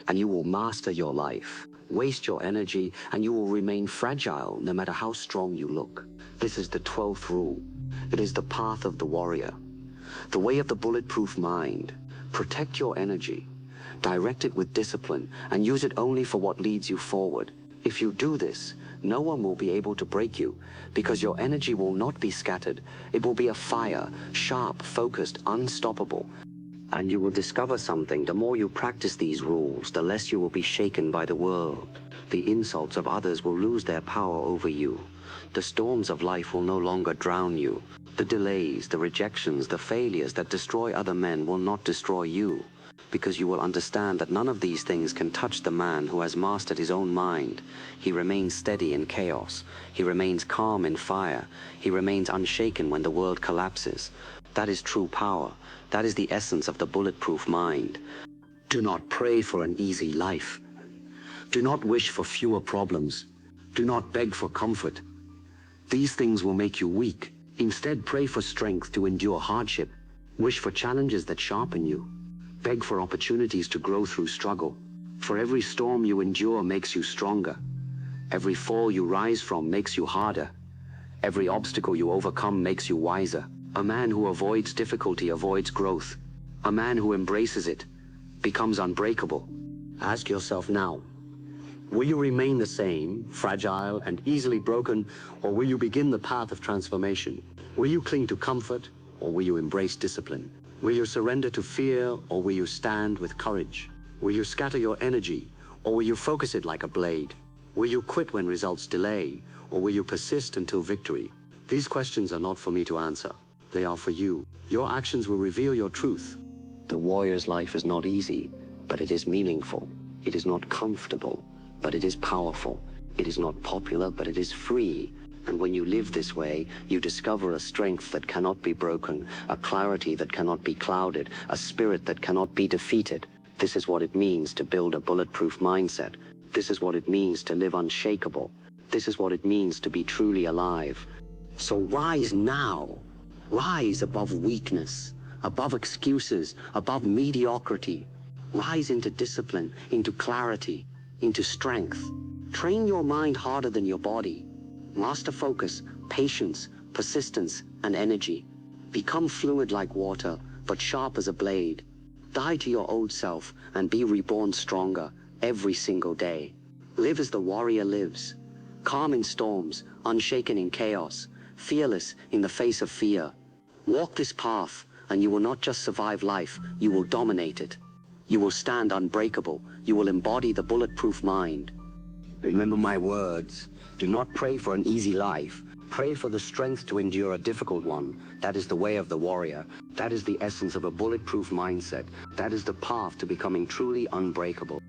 and you will master your life. Waste your energy, and you will remain fragile no matter how strong you look. This is the 12th rule. It is the path of the warrior, the way of the bulletproof mind. Protect your energy, direct it with discipline, and use it only for what leads you forward. If you do this, no one will be able to break you, because your energy will not be scattered. It will be a fire, sharp, focused, unstoppable. And you will discover something: the more you practice these rules, the less you will be shaken by the world. The insults of others will lose their power over you. The storms of life will no longer drown you. The delays, the rejections, the failures that destroy other men will not destroy you, because you will understand that none of these things can touch the man who has mastered his own mind. He remains steady in chaos. He remains calm in fire. He remains unshaken when the world collapses. That is true power. That is the essence of the bulletproof mind. Do not pray for an easy life. Do not wish for fewer problems. Do not beg for comfort. These things will make you weak. Instead, pray for strength to endure hardship. Wish for challenges that sharpen you. Beg for opportunities to grow through struggle. For every storm you endure makes you stronger. Every fall you rise from makes you harder. Every obstacle you overcome makes you wiser. A man who avoids difficulty avoids growth. A man who embraces it becomes unbreakable. Ask yourself now, will you remain the same, fragile and easily broken, or will you begin the path of transformation? Will you cling to comfort, or will you embrace discipline? Will you surrender to fear, or will you stand with courage? Will you scatter your energy, Or will you focus it like a blade? Will you quit when results delay? Or will you persist until victory? These questions are not for me to answer. They are for you. Your actions will reveal your truth. The warrior's life is not easy, but it is meaningful. It is not comfortable, but it is powerful. It is not popular, but it is free. And when you live this way, you discover a strength that cannot be broken, a clarity that cannot be clouded, a spirit that cannot be defeated. This is what it means to build a bulletproof mindset. This is what it means to live unshakable. This is what it means to be truly alive. So rise now. Rise above weakness, above excuses, above mediocrity. Rise into discipline, into clarity, into strength. Train your mind harder than your body. Master focus, patience, persistence, and energy. Become fluid like water, but sharp as a blade. Die to your old self and be reborn stronger every single day. Live as the warrior lives. Calm in storms, unshaken in chaos, fearless in the face of fear. Walk this path, and you will not just survive life, you will dominate it. You will stand unbreakable. You will embody the bulletproof mind. Remember my words. Do not pray for an easy life. Pray for the strength to endure a difficult one. That is the way of the warrior. That is the essence of a bulletproof mindset. That is the path to becoming truly unbreakable.